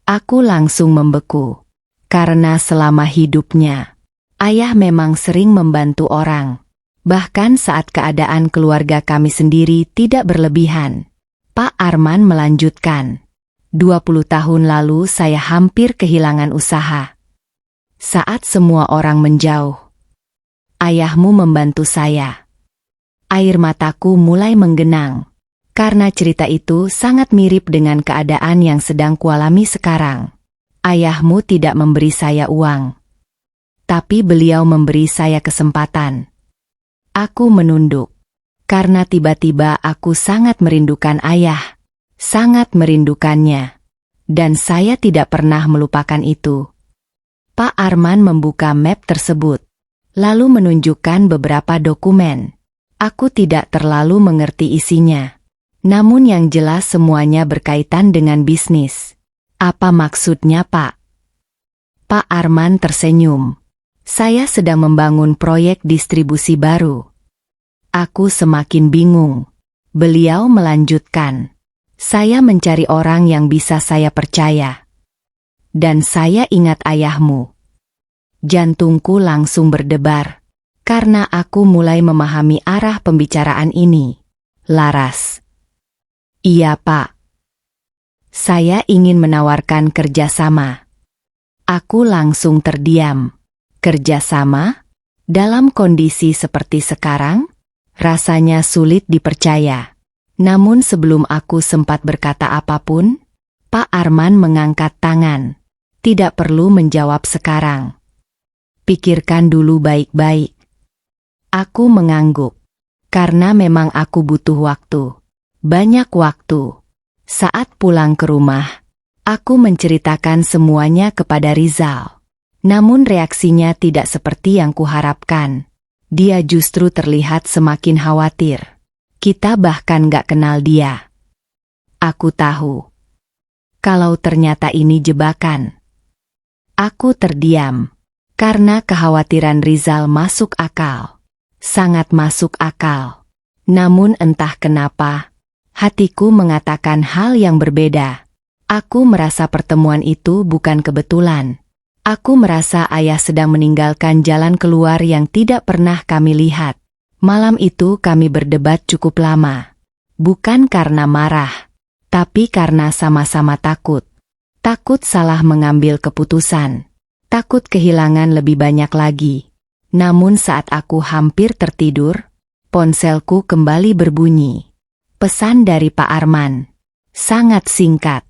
Aku langsung membeku. Karena selama hidupnya, ayah memang sering membantu orang. Bahkan saat keadaan keluarga kami sendiri tidak berlebihan. Pak Arman melanjutkan. 20 tahun lalu saya hampir kehilangan usaha. Saat semua orang menjauh, ayahmu membantu saya. Air mataku mulai menggenang. Karena cerita itu sangat mirip dengan keadaan yang sedang kualami sekarang. Ayahmu tidak memberi saya uang. Tapi beliau memberi saya kesempatan. Aku menunduk. Karena tiba-tiba aku sangat merindukan ayah. Sangat merindukannya. Dan saya tidak pernah melupakan itu. Pak Arman membuka map tersebut. Lalu menunjukkan beberapa dokumen. Aku tidak terlalu mengerti isinya. Namun yang jelas semuanya berkaitan dengan bisnis. Apa maksudnya Pak? Pak Arman tersenyum. Saya sedang membangun proyek distribusi baru. Aku semakin bingung. Beliau melanjutkan. Saya mencari orang yang bisa saya percaya. Dan saya ingat ayahmu. Jantungku langsung berdebar. Karena aku mulai memahami arah pembicaraan ini. Laras. Iya Pak. Saya ingin menawarkan kerjasama. Aku langsung terdiam. Kerjasama? Dalam kondisi seperti sekarang? Rasanya sulit dipercaya. Namun sebelum aku sempat berkata apapun, Pak Arman mengangkat tangan. Tidak perlu menjawab sekarang. Pikirkan dulu baik-baik. Aku mengangguk. Karena memang aku butuh waktu. Banyak waktu. Saat pulang ke rumah, aku menceritakan semuanya kepada Rizal. Namun reaksinya tidak seperti yang kuharapkan. Dia justru terlihat semakin khawatir. Kita bahkan gak kenal dia. Aku tahu. Kalau ternyata ini jebakan. Aku terdiam. Karena kekhawatiran Rizal masuk akal. Sangat masuk akal. Namun entah kenapa, hatiku mengatakan hal yang berbeda. Aku merasa pertemuan itu bukan kebetulan. Aku merasa ayah sedang meninggalkan jalan keluar yang tidak pernah kami lihat. Malam itu kami berdebat cukup lama. Bukan karena marah, tapi karena sama-sama takut. Takut salah mengambil keputusan. Takut kehilangan lebih banyak lagi. Namun saat aku hampir tertidur, ponselku kembali berbunyi. Pesan dari Pak Arman. Sangat singkat.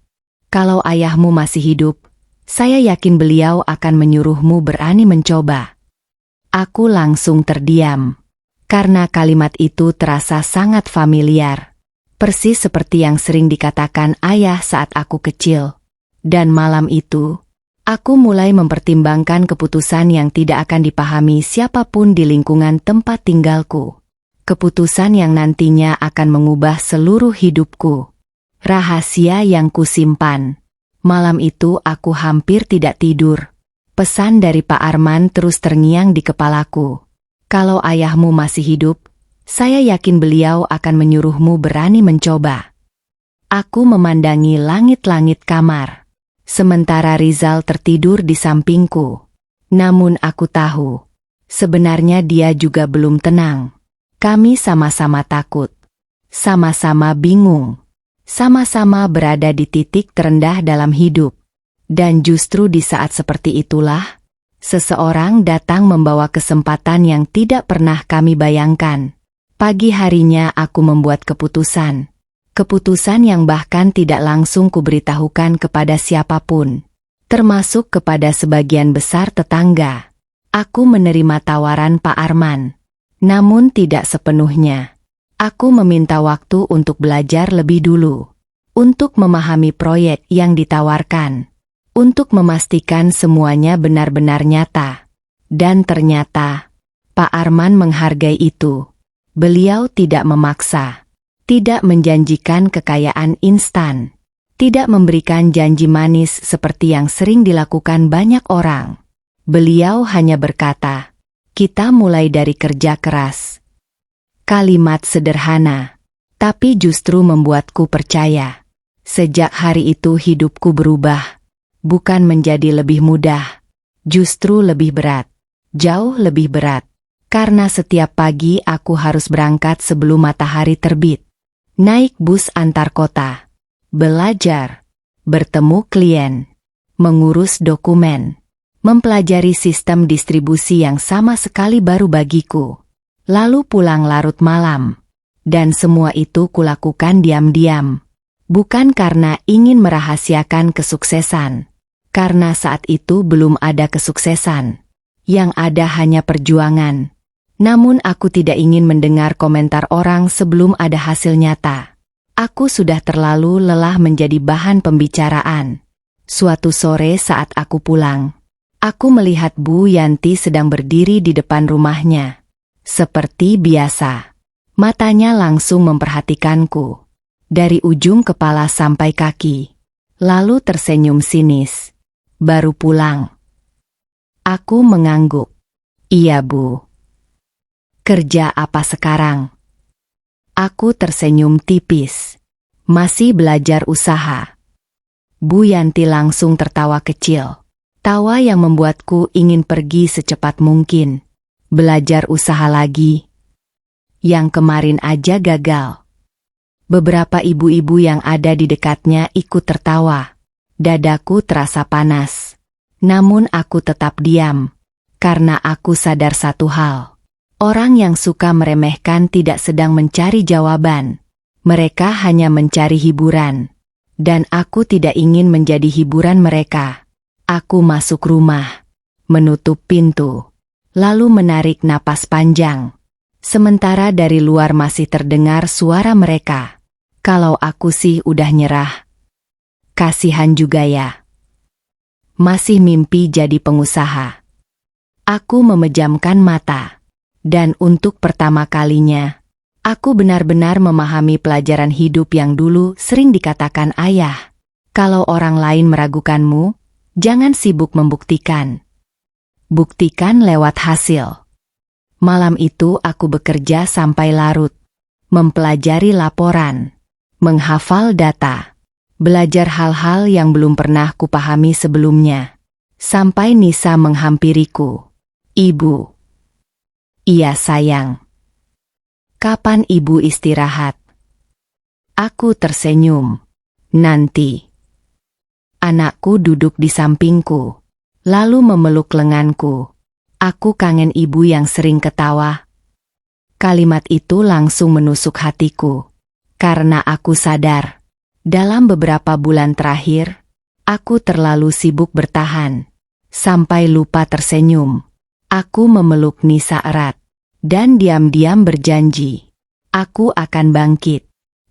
Kalau ayahmu masih hidup, saya yakin beliau akan menyuruhmu berani mencoba. Aku langsung terdiam. Karena kalimat itu terasa sangat familiar. Persis seperti yang sering dikatakan ayah saat aku kecil. Dan malam itu, aku mulai mempertimbangkan keputusan yang tidak akan dipahami siapapun di lingkungan tempat tinggalku. Keputusan yang nantinya akan mengubah seluruh hidupku. Rahasia yang kusimpan. Malam itu aku hampir tidak tidur. Pesan dari Pak Arman terus terngiang di kepalaku. Kalau ayahmu masih hidup, saya yakin beliau akan menyuruhmu berani mencoba. Aku memandangi langit-langit kamar. Sementara Rizal tertidur di sampingku. Namun aku tahu, Sebenarnya dia juga belum tenang. Kami sama-sama takut. Sama-sama bingung. Sama-sama berada di titik terendah dalam hidup. Dan justru di saat seperti itulah, seseorang datang membawa kesempatan yang tidak pernah kami bayangkan. Pagi harinya aku membuat keputusan. Keputusan yang bahkan tidak langsung kuberitahukan kepada siapapun. Termasuk kepada sebagian besar tetangga. Aku menerima tawaran Pak Arman. Namun tidak sepenuhnya. Aku meminta waktu untuk belajar lebih dulu. Untuk memahami proyek yang ditawarkan. Untuk memastikan semuanya benar-benar nyata. Dan ternyata, Pak Arman menghargai itu. Beliau tidak memaksa. Tidak menjanjikan kekayaan instan. Tidak memberikan janji manis seperti yang sering dilakukan banyak orang. Beliau hanya berkata, "Kita mulai dari kerja keras." Kalimat sederhana, tapi justru membuatku percaya. Sejak hari itu hidupku berubah. Bukan menjadi lebih mudah, justru lebih berat. Jauh lebih berat. Karena setiap pagi aku harus berangkat sebelum matahari terbit. Naik bus antar kota. Belajar. Bertemu klien. Mengurus dokumen. Mempelajari sistem distribusi yang sama sekali baru bagiku. Lalu pulang larut malam. Dan semua itu kulakukan diam-diam. Bukan karena ingin merahasiakan kesuksesan. Karena saat itu belum ada kesuksesan. Yang ada hanya perjuangan. Namun aku tidak ingin mendengar komentar orang sebelum ada hasil nyata. Aku sudah terlalu lelah menjadi bahan pembicaraan. Suatu sore saat aku pulang, aku melihat Bu Yanti sedang berdiri di depan rumahnya. Seperti biasa, matanya langsung memperhatikanku. Dari ujung kepala sampai kaki. Lalu tersenyum sinis. Baru pulang. Aku mengangguk. Iya Bu. Kerja apa sekarang? Aku tersenyum tipis. Masih belajar usaha. Bu Yanti langsung tertawa kecil. Tawa yang membuatku ingin pergi secepat mungkin. Belajar usaha lagi. Yang kemarin aja gagal. Beberapa ibu-ibu yang ada di dekatnya ikut tertawa. Dadaku terasa panas. Namun aku tetap diam. Karena aku sadar satu hal. Orang yang suka meremehkan tidak sedang mencari jawaban. Mereka hanya mencari hiburan. Dan aku tidak ingin menjadi hiburan mereka. Aku masuk rumah. Menutup pintu. Lalu menarik napas panjang. Sementara dari luar masih terdengar suara mereka. Kalau aku sih udah nyerah. Kasihan juga ya. Masih mimpi jadi pengusaha. Aku memejamkan mata. Dan untuk pertama kalinya, aku benar-benar memahami pelajaran hidup yang dulu sering dikatakan ayah. Kalau orang lain meragukanmu, jangan sibuk membuktikan. Buktikan lewat hasil. Malam itu aku bekerja sampai larut. Mempelajari laporan. Menghafal data. Belajar hal-hal yang belum pernah kupahami sebelumnya. Sampai Nisa menghampiriku. Ibu. Iya sayang. Kapan ibu istirahat? Aku tersenyum. Nanti. Anakku duduk di sampingku. Lalu memeluk lenganku. Aku kangen ibu yang sering ketawa. Kalimat itu langsung menusuk hatiku. Karena aku sadar. Dalam beberapa bulan terakhir, aku terlalu sibuk bertahan. Sampai lupa tersenyum. Aku memeluk Nisa erat. Dan diam-diam berjanji. Aku akan bangkit.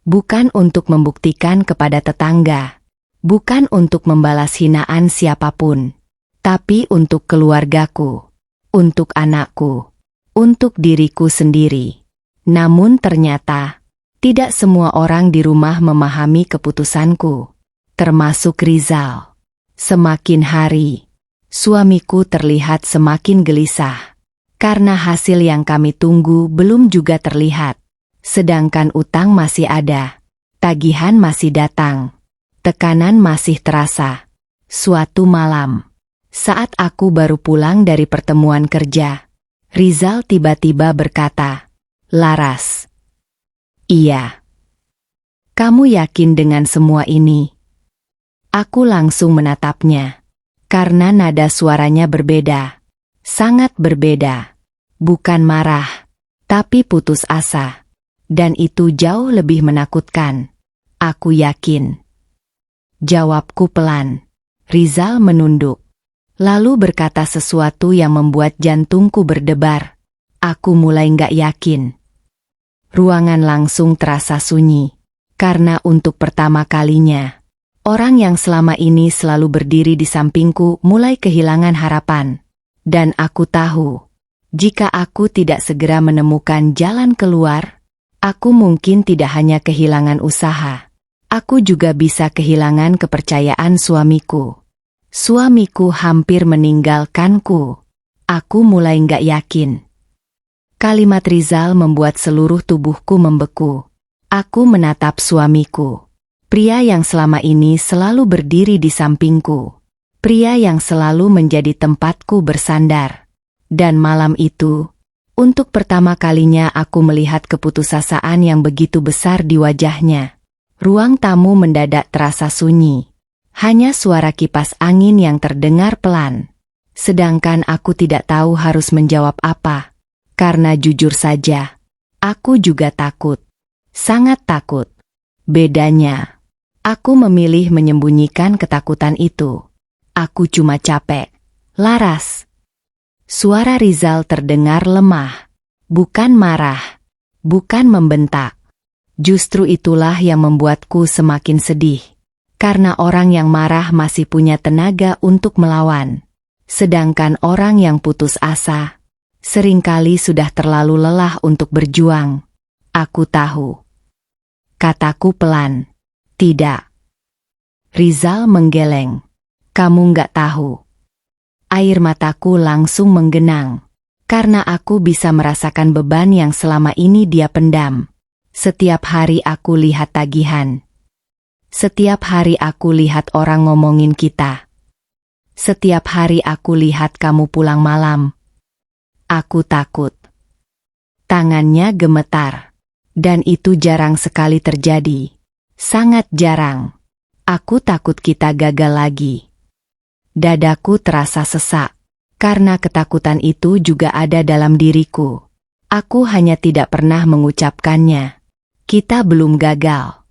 Bukan untuk membuktikan kepada tetangga. Bukan untuk membalas hinaan siapapun. Tapi untuk keluargaku. Untuk anakku. Untuk diriku sendiri. Namun ternyata, tidak semua orang di rumah memahami keputusanku. Termasuk Rizal. Semakin hari, suamiku terlihat semakin gelisah. Karena hasil yang kami tunggu belum juga terlihat. Sedangkan utang masih ada. Tagihan masih datang. Tekanan masih terasa. Suatu malam, saat aku baru pulang dari pertemuan kerja, Rizal tiba-tiba berkata, "Laras." "Iya." "Kamu yakin dengan semua ini?" Aku langsung menatapnya. Karena nada suaranya berbeda. Sangat berbeda. Bukan marah, tapi putus asa. Dan itu jauh lebih menakutkan. "Aku yakin." Jawabku pelan. Rizal menunduk. Lalu berkata sesuatu yang membuat jantungku berdebar. Aku mulai nggak yakin. Ruangan langsung terasa sunyi. Karena untuk pertama kalinya, orang yang selama ini selalu berdiri di sampingku mulai kehilangan harapan. Dan aku tahu, jika aku tidak segera menemukan jalan keluar, aku mungkin tidak hanya kehilangan usaha. Aku juga bisa kehilangan kepercayaan suamiku. Suamiku hampir meninggalkanku. Aku mulai nggak yakin. Kalimat Rizal membuat seluruh tubuhku membeku. Aku menatap suamiku. Pria yang selama ini selalu berdiri di sampingku. Pria yang selalu menjadi tempatku bersandar. Dan malam itu, untuk pertama kalinya aku melihat keputusasaan yang begitu besar di wajahnya. Ruang tamu mendadak terasa sunyi. Hanya suara kipas angin yang terdengar pelan. Sedangkan aku tidak tahu harus menjawab apa. Karena jujur saja, aku juga takut. Sangat takut. Bedanya, aku memilih menyembunyikan ketakutan itu. Aku cuma capek. "Laras." Suara Rizal terdengar lemah. Bukan marah. Bukan membentak. Justru itulah yang membuatku semakin sedih. Karena orang yang marah masih punya tenaga untuk melawan. Sedangkan orang yang putus asa, seringkali sudah terlalu lelah untuk berjuang. Aku tahu. Kataku pelan. "Tidak." Rizal menggeleng. "Kamu nggak tahu." Air mataku langsung menggenang. Karena aku bisa merasakan beban yang selama ini dia pendam. Setiap hari aku lihat tagihan. Setiap hari aku lihat orang ngomongin kita. Setiap hari aku lihat kamu pulang malam. Aku takut. Tangannya gemetar. Dan itu jarang sekali terjadi. Sangat jarang. Aku takut kita gagal lagi. Dadaku terasa sesak. Karena ketakutan itu juga ada dalam diriku. Aku hanya tidak pernah mengucapkannya. Kita belum gagal.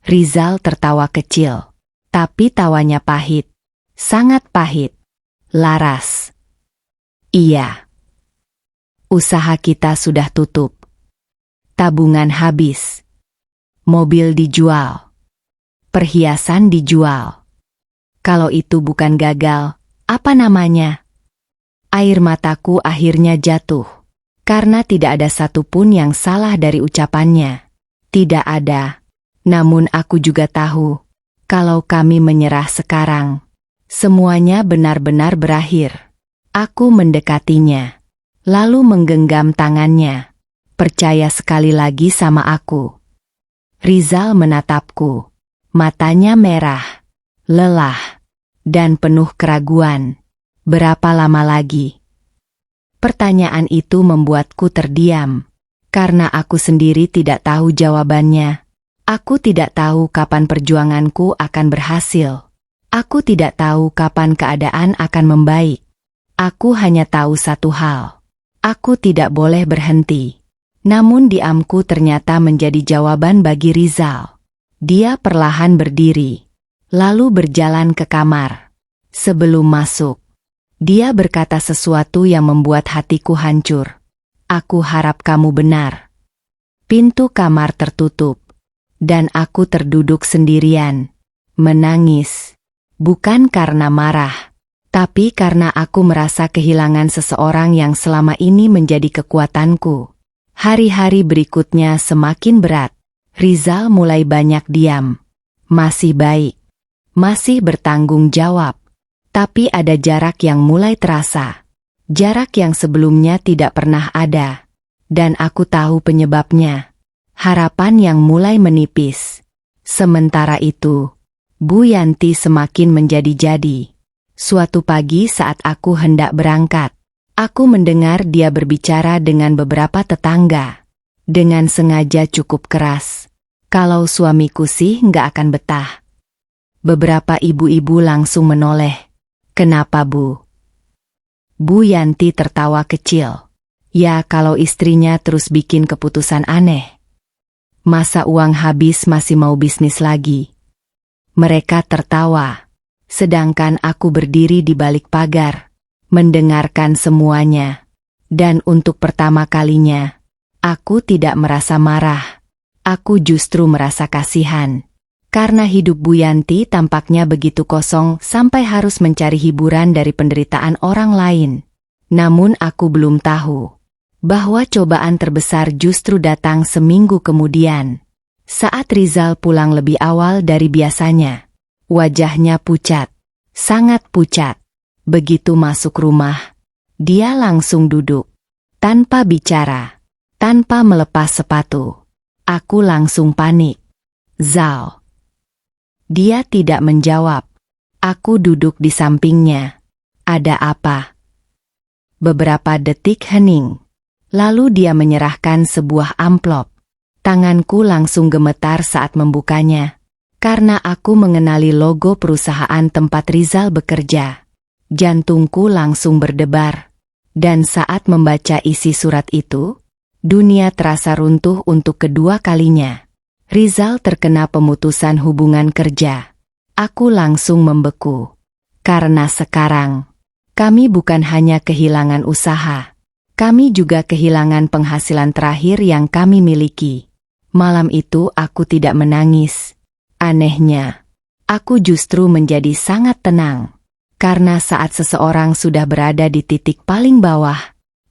Rizal tertawa kecil. Tapi tawanya pahit. Sangat pahit. "Laras." "Iya." "Usaha kita sudah tutup. Tabungan habis. Mobil dijual. Perhiasan dijual. Kalau itu bukan gagal, apa namanya?" Air mataku akhirnya jatuh. Karena tidak ada satupun yang salah dari ucapannya. Tidak ada. Namun aku juga tahu, kalau kami menyerah sekarang, semuanya benar-benar berakhir. Aku mendekatinya, lalu menggenggam tangannya. "Percaya sekali lagi sama aku." Rizal menatapku. Matanya merah, lelah, dan penuh keraguan. "Berapa lama lagi?" Pertanyaan itu membuatku terdiam. Karena aku sendiri tidak tahu jawabannya. Aku tidak tahu kapan perjuanganku akan berhasil. Aku tidak tahu kapan keadaan akan membaik. Aku hanya tahu satu hal. Aku tidak boleh berhenti. Namun diamku ternyata menjadi jawaban bagi Rizal. Dia perlahan berdiri. Lalu berjalan ke kamar. Sebelum masuk, dia berkata sesuatu yang membuat hatiku hancur. "Aku harap kamu benar." Pintu kamar tertutup. Dan aku terduduk sendirian, menangis. Bukan karena marah, tapi karena aku merasa kehilangan seseorang yang selama ini menjadi kekuatanku. Hari-hari berikutnya semakin berat. Rizal mulai banyak diam. Masih baik. Masih bertanggung jawab. Tapi ada jarak yang mulai terasa. Jarak yang sebelumnya tidak pernah ada. Dan aku tahu penyebabnya. Harapan yang mulai menipis. Sementara itu, Bu Yanti semakin menjadi-jadi. Suatu pagi saat aku hendak berangkat, Aku mendengar dia berbicara dengan beberapa tetangga. Dengan sengaja cukup keras. Kalau suamiku sih nggak akan betah. Beberapa ibu-ibu langsung menoleh. Kenapa, Bu? Bu Yanti tertawa kecil. Ya kalau istrinya terus bikin keputusan aneh. Masa uang habis masih mau bisnis lagi? Mereka tertawa. Sedangkan aku berdiri di balik pagar. Mendengarkan semuanya. Dan untuk pertama kalinya, aku tidak merasa marah. Aku justru merasa kasihan. Karena hidup Bu Yanti tampaknya begitu kosong sampai harus mencari hiburan dari penderitaan orang lain. Namun aku belum tahu bahwa cobaan terbesar justru datang seminggu kemudian. Saat Rizal pulang lebih awal dari biasanya. Wajahnya pucat. Sangat pucat. Begitu masuk rumah, dia langsung duduk. Tanpa bicara. Tanpa melepas sepatu. Aku langsung panik. Zal. Dia tidak menjawab. Aku duduk di sampingnya. Ada apa? Beberapa detik hening. Lalu dia menyerahkan sebuah amplop. Tanganku langsung gemetar saat membukanya. Karena aku mengenali logo perusahaan tempat Rizal bekerja. Jantungku langsung berdebar. Dan saat membaca isi surat itu, dunia terasa runtuh untuk kedua kalinya. Rizal terkena pemutusan hubungan kerja. Aku langsung membeku. Karena sekarang, kami bukan hanya kehilangan usaha. Kami juga kehilangan penghasilan terakhir yang kami miliki. Malam itu aku tidak menangis. Anehnya, aku justru menjadi sangat tenang. Karena saat seseorang sudah berada di titik paling bawah,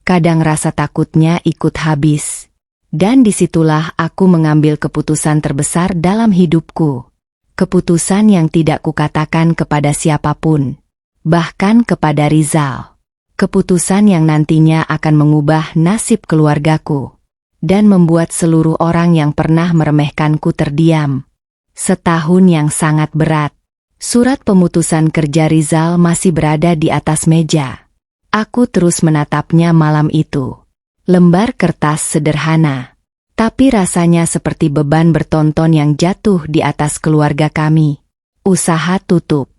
kadang rasa takutnya ikut habis. Dan disitulah aku mengambil keputusan terbesar dalam hidupku. Keputusan yang tidak kukatakan kepada siapapun. Bahkan kepada Rizal. Keputusan yang nantinya akan mengubah nasib keluargaku. Dan membuat seluruh orang yang pernah meremehkanku terdiam. Setahun yang sangat berat. Surat pemutusan kerja Rizal masih berada di atas meja. Aku terus menatapnya malam itu. Lembar kertas sederhana. Tapi rasanya seperti beban bertonton yang jatuh di atas keluarga kami. Usaha tutup.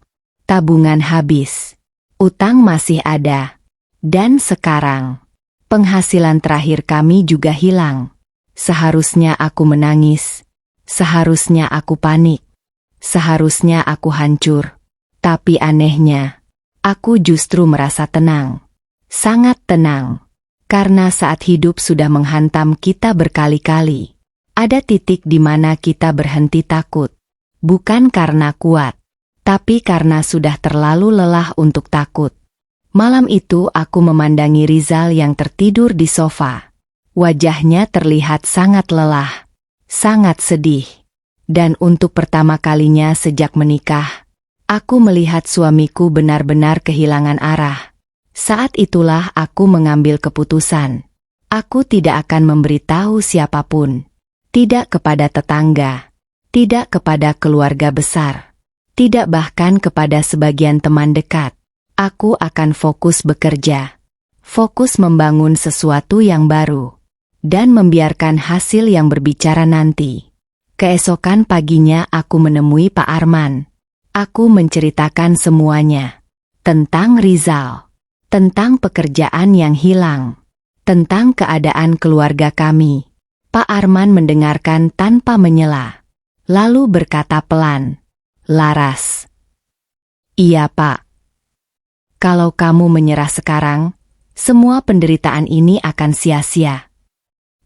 Tabungan habis. Utang masih ada. Dan sekarang, penghasilan terakhir kami juga hilang. Seharusnya aku menangis. Seharusnya aku panik. Seharusnya aku hancur. Tapi anehnya, aku justru merasa tenang. Sangat tenang. Karena saat hidup sudah menghantam kita berkali-kali, ada titik di mana kita berhenti takut. Bukan karena kuat, tapi karena sudah terlalu lelah untuk takut. Malam itu aku memandangi Rizal yang tertidur di sofa. Wajahnya terlihat sangat lelah, sangat sedih. Dan untuk pertama kalinya sejak menikah, aku melihat suamiku benar-benar kehilangan arah. Saat itulah aku mengambil keputusan. Aku tidak akan memberitahu siapapun. Tidak kepada tetangga. Tidak kepada keluarga besar. Tidak bahkan kepada sebagian teman dekat. Aku akan fokus bekerja. Fokus membangun sesuatu yang baru. Dan membiarkan hasil yang berbicara nanti. Keesokan paginya aku menemui Pak Arman. Aku menceritakan semuanya. Tentang Rizal. Tentang pekerjaan yang hilang. Tentang keadaan keluarga kami. Pak Arman mendengarkan tanpa menyela. Lalu berkata pelan. Laras. Iya Pak. Kalau kamu menyerah sekarang, semua penderitaan ini akan sia-sia.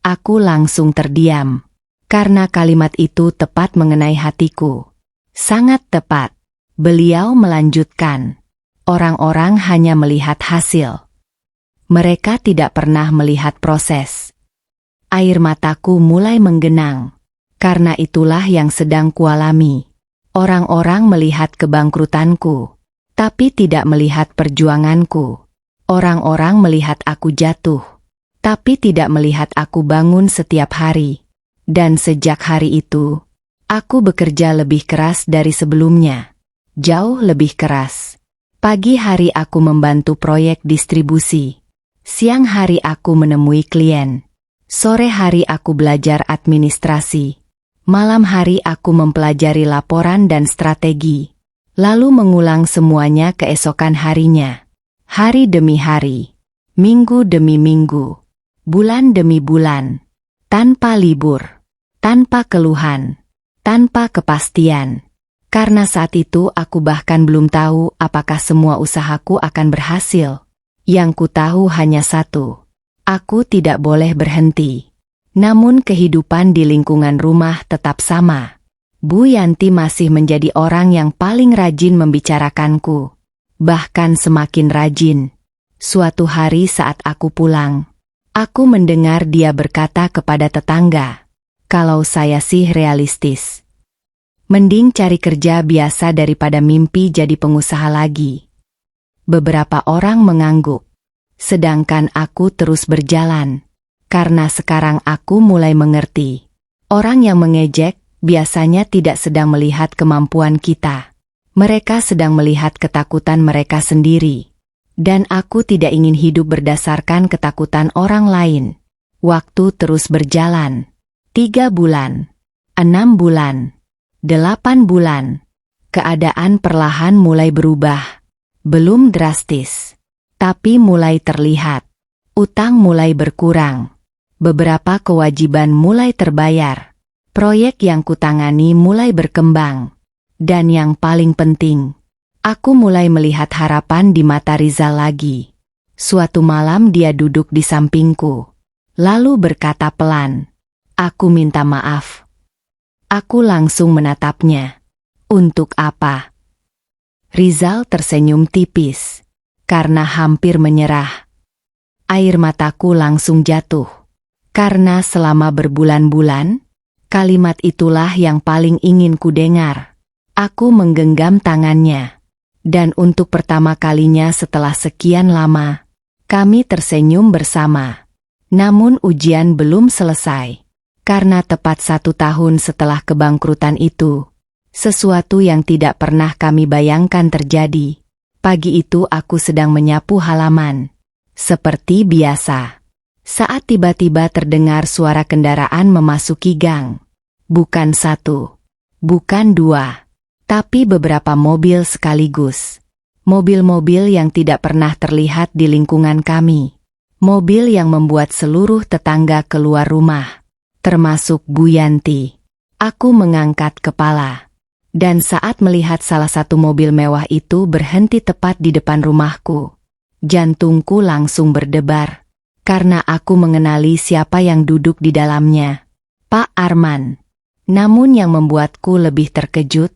Aku langsung terdiam. Karena kalimat itu tepat mengenai hatiku. Sangat tepat. Beliau melanjutkan. Orang-orang hanya melihat hasil. Mereka tidak pernah melihat proses. Air mataku mulai menggenang. Karena itulah yang sedang kualami. Orang-orang melihat kebangkrutanku. Tapi tidak melihat perjuanganku. Orang-orang melihat aku jatuh. Tapi tidak melihat aku bangun setiap hari. Dan sejak hari itu, aku bekerja lebih keras dari sebelumnya. Jauh lebih keras. Pagi hari aku membantu proyek distribusi. Siang hari aku menemui klien. Sore hari aku belajar administrasi. Malam hari aku mempelajari laporan dan strategi. Lalu mengulang semuanya keesokan harinya. Hari demi hari. Minggu demi minggu. Bulan demi bulan. Tanpa libur. Tanpa keluhan. Tanpa kepastian. Karena saat itu aku bahkan belum tahu apakah semua usahaku akan berhasil. Yang ku tahu hanya satu. Aku tidak boleh berhenti. Namun kehidupan di lingkungan rumah tetap sama. Bu Yanti masih menjadi orang yang paling rajin membicarakanku. Bahkan semakin rajin. Suatu hari saat aku pulang, aku mendengar dia berkata kepada tetangga, "Kalau saya sih realistis. Mending cari kerja biasa daripada mimpi jadi pengusaha lagi." Beberapa orang mengangguk. Sedangkan aku terus berjalan. Karena sekarang aku mulai mengerti. Orang yang mengejek biasanya tidak sedang melihat kemampuan kita. Mereka sedang melihat ketakutan mereka sendiri. Dan aku tidak ingin hidup berdasarkan ketakutan orang lain. Waktu terus berjalan. 3 bulan. 6 bulan. 8 bulan. Keadaan perlahan mulai berubah. Belum drastis. Tapi mulai terlihat. Utang mulai berkurang. Beberapa kewajiban mulai terbayar. Proyek yang kutangani mulai berkembang. Dan yang paling penting, aku mulai melihat harapan di mata Rizal lagi. Suatu malam dia duduk di sampingku. Lalu berkata pelan, "Aku minta maaf." Aku langsung menatapnya. "Untuk apa?" Rizal tersenyum tipis. Karena hampir menyerah. Air mataku langsung jatuh. Karena selama berbulan-bulan, kalimat itulah yang paling ingin ku dengar. Aku menggenggam tangannya. Dan untuk pertama kalinya setelah sekian lama, kami tersenyum bersama. Namun ujian belum selesai. Karena tepat 1 tahun setelah kebangkrutan itu, sesuatu yang tidak pernah kami bayangkan terjadi. Pagi itu aku sedang menyapu halaman. Seperti biasa. Saat tiba-tiba terdengar suara kendaraan memasuki gang. Bukan 1, bukan 2, tapi beberapa mobil sekaligus. Mobil-mobil yang tidak pernah terlihat di lingkungan kami. Mobil yang membuat seluruh tetangga keluar rumah. Termasuk Bu Yanti. Aku mengangkat kepala. Dan saat melihat salah satu mobil mewah itu berhenti tepat di depan rumahku, jantungku langsung berdebar. Karena aku mengenali siapa yang duduk di dalamnya. Pak Arman. Namun yang membuatku lebih terkejut,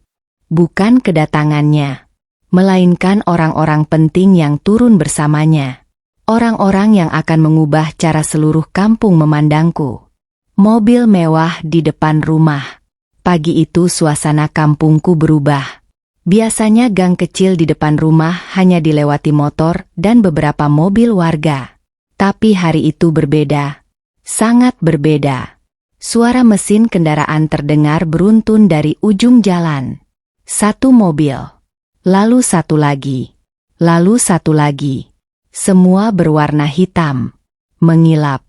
bukan kedatangannya, melainkan orang-orang penting yang turun bersamanya. Orang-orang yang akan mengubah cara seluruh kampung memandangku. Mobil mewah di depan rumah. Pagi itu suasana kampungku berubah. Biasanya gang kecil di depan rumah hanya dilewati motor dan beberapa mobil warga. Tapi hari itu berbeda. Sangat berbeda. Suara mesin kendaraan terdengar beruntun dari ujung jalan. 1 mobil. Lalu 1 lagi. Lalu 1 lagi. Semua berwarna hitam. Mengilap.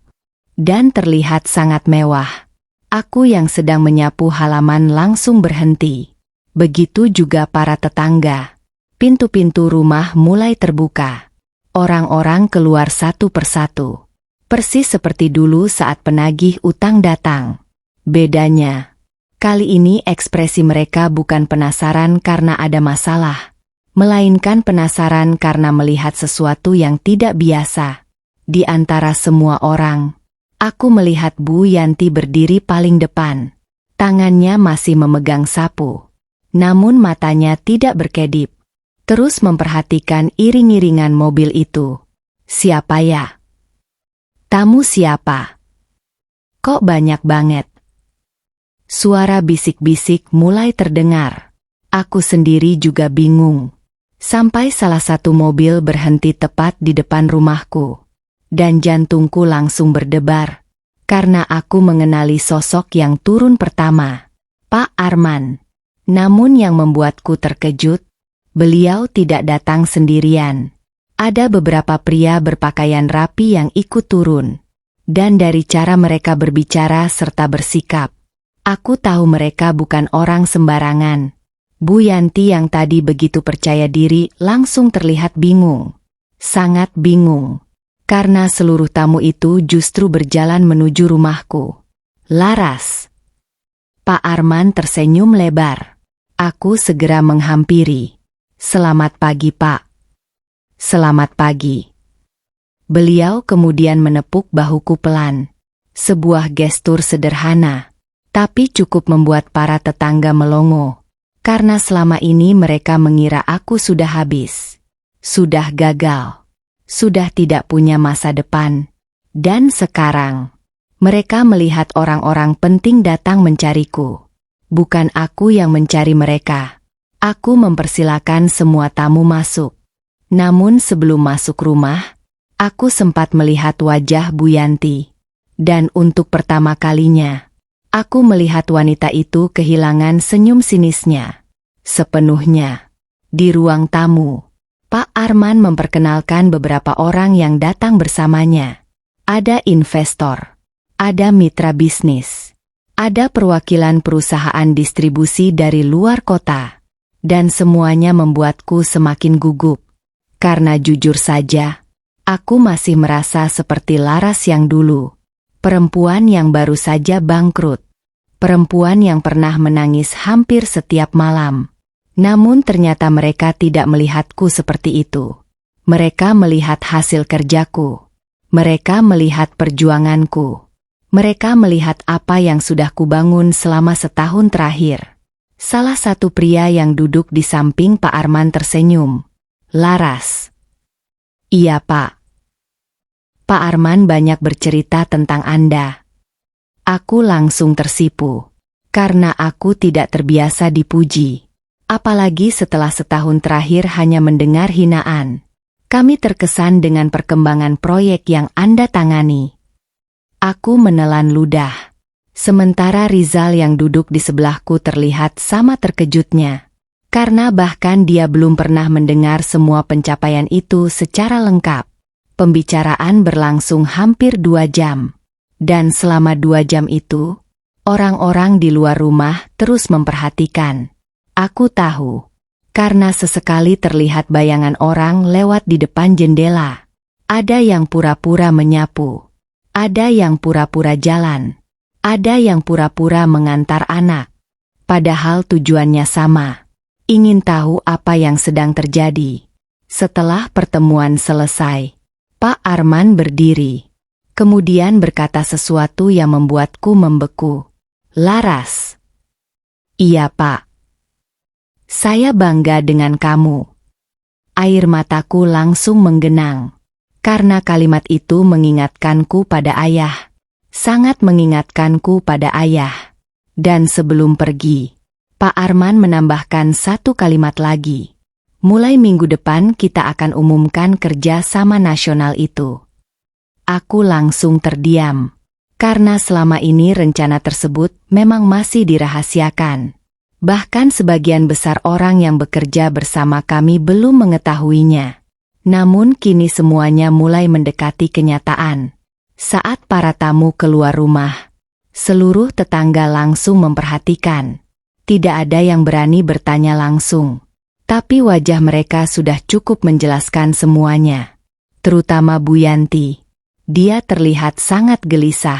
Dan terlihat sangat mewah. Aku yang sedang menyapu halaman langsung berhenti. Begitu juga para tetangga. Pintu-pintu rumah mulai terbuka. Orang-orang keluar satu persatu. Persis seperti dulu saat penagih utang datang. Bedanya, kali ini ekspresi mereka bukan penasaran karena ada masalah, melainkan penasaran karena melihat sesuatu yang tidak biasa. Di antara semua orang, aku melihat Bu Yanti berdiri paling depan. Tangannya masih memegang sapu. Namun matanya tidak berkedip. Terus memperhatikan iring-iringan mobil itu. Siapa ya? Tamu siapa? Kok banyak banget? Suara bisik-bisik mulai terdengar. Aku sendiri juga bingung. Sampai salah satu mobil berhenti tepat di depan rumahku. Dan jantungku langsung berdebar. Karena aku mengenali sosok yang turun pertama. Pak Arman. Namun yang membuatku terkejut, beliau tidak datang sendirian. Ada beberapa pria berpakaian rapi yang ikut turun. Dan dari cara mereka berbicara serta bersikap, aku tahu mereka bukan orang sembarangan. Bu Yanti yang tadi begitu percaya diri langsung terlihat bingung. Sangat bingung. Karena seluruh tamu itu justru berjalan menuju rumahku. Laras. Pak Arman tersenyum lebar. Aku segera menghampiri. Selamat pagi, Pak. Selamat pagi. Beliau kemudian menepuk bahuku pelan. Sebuah gestur sederhana, tapi cukup membuat para tetangga melongo. Karena selama ini mereka mengira aku sudah habis. Sudah gagal. Sudah tidak punya masa depan. Dan sekarang, mereka melihat orang-orang penting datang mencariku. Bukan aku yang mencari mereka. Aku mempersilakan semua tamu masuk. Namun sebelum masuk rumah, aku sempat melihat wajah Bu Yanti. Dan untuk pertama kalinya, aku melihat wanita itu kehilangan senyum sinisnya. Sepenuhnya. Di ruang tamu, Pak Arman memperkenalkan beberapa orang yang datang bersamanya. Ada investor. Ada mitra bisnis. Ada perwakilan perusahaan distribusi dari luar kota. Dan semuanya membuatku semakin gugup. Karena jujur saja, aku masih merasa seperti Laras yang dulu. Perempuan yang baru saja bangkrut. Perempuan yang pernah menangis hampir setiap malam. Namun ternyata mereka tidak melihatku seperti itu. Mereka melihat hasil kerjaku. Mereka melihat perjuanganku. Mereka melihat apa yang sudah kubangun selama setahun terakhir. Salah satu pria yang duduk di samping Pak Arman tersenyum. Laras. Iya, Pak. Pak Arman banyak bercerita tentang Anda. Aku langsung tersipu. Karena aku tidak terbiasa dipuji. Apalagi setelah setahun terakhir hanya mendengar hinaan. Kami terkesan dengan perkembangan proyek yang Anda tangani. Aku menelan ludah. Sementara Rizal yang duduk di sebelahku terlihat sama terkejutnya. Karena bahkan dia belum pernah mendengar semua pencapaian itu secara lengkap. Pembicaraan berlangsung hampir 2 jam. Dan selama 2 jam itu, orang-orang di luar rumah terus memperhatikan. Aku tahu. Karena sesekali terlihat bayangan orang lewat di depan jendela. Ada yang pura-pura menyapu. Ada yang pura-pura jalan. Ada yang pura-pura mengantar anak. Padahal tujuannya sama. Ingin tahu apa yang sedang terjadi. Setelah pertemuan selesai, Pak Arman berdiri. Kemudian berkata sesuatu yang membuatku membeku. Laras. Iya, Pak. Saya bangga dengan kamu. Air mataku langsung menggenang. Karena kalimat itu mengingatkanku pada ayah. Sangat mengingatkanku pada ayah. Dan sebelum pergi, Pak Arman menambahkan satu kalimat lagi. Mulai minggu depan kita akan umumkan kerja sama nasional itu. Aku langsung terdiam. Karena selama ini rencana tersebut memang masih dirahasiakan. Bahkan sebagian besar orang yang bekerja bersama kami belum mengetahuinya. Namun kini semuanya mulai mendekati kenyataan. Saat para tamu keluar rumah, seluruh tetangga langsung memperhatikan. Tidak ada yang berani bertanya langsung. Tapi wajah mereka sudah cukup menjelaskan semuanya. Terutama Bu Yanti. Dia terlihat sangat gelisah.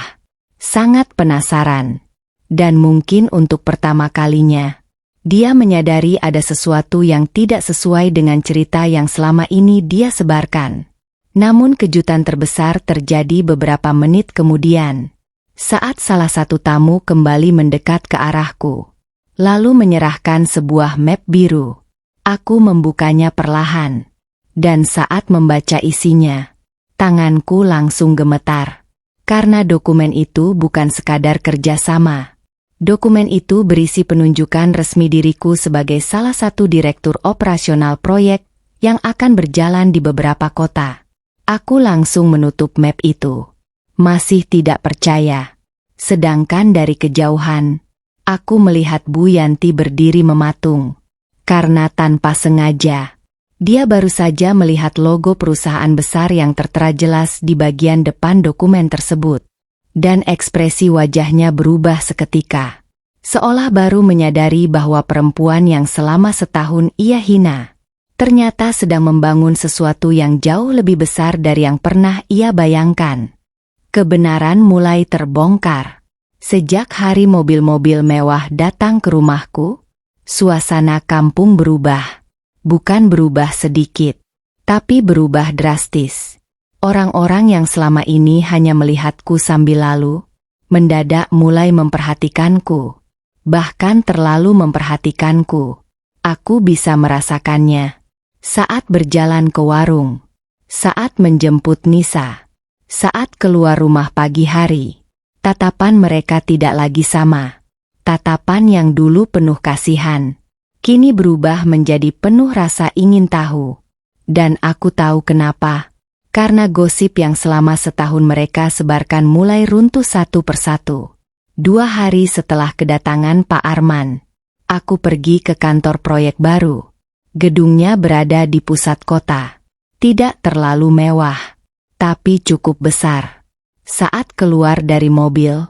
Sangat penasaran. Dan mungkin untuk pertama kalinya, dia menyadari ada sesuatu yang tidak sesuai dengan cerita yang selama ini dia sebarkan. Namun kejutan terbesar terjadi beberapa menit kemudian. Saat salah satu tamu kembali mendekat ke arahku. Lalu menyerahkan sebuah map biru. Aku membukanya perlahan. Dan saat membaca isinya, tanganku langsung gemetar. Karena dokumen itu bukan sekadar kerjasama. Dokumen itu berisi penunjukan resmi diriku sebagai salah satu direktur operasional proyek yang akan berjalan di beberapa kota. Aku langsung menutup map itu. Masih tidak percaya. Sedangkan dari kejauhan, aku melihat Bu Yanti berdiri mematung. Karena tanpa sengaja, Dia baru saja melihat logo perusahaan besar yang tertera jelas di bagian depan dokumen tersebut. Dan ekspresi wajahnya berubah seketika. Seolah baru menyadari bahwa perempuan yang selama setahun ia hina, ternyata sedang membangun sesuatu yang jauh lebih besar dari yang pernah ia bayangkan. Kebenaran mulai terbongkar. Sejak hari mobil-mobil mewah datang ke rumahku, suasana kampung berubah. Bukan berubah sedikit, tapi berubah drastis. Orang-orang yang selama ini hanya melihatku sambil lalu, mendadak mulai memperhatikanku. Bahkan terlalu memperhatikanku. Aku bisa merasakannya. Saat berjalan ke warung, saat menjemput Nisa, saat keluar rumah pagi hari, tatapan mereka tidak lagi sama. Tatapan yang dulu penuh kasihan, kini berubah menjadi penuh rasa ingin tahu. Dan aku tahu kenapa. Karena gosip yang selama setahun mereka sebarkan mulai runtuh satu persatu. 2 hari setelah kedatangan Pak Arman, aku pergi ke kantor proyek baru. Gedungnya berada di pusat kota. Tidak terlalu mewah, tapi cukup besar. Saat keluar dari mobil,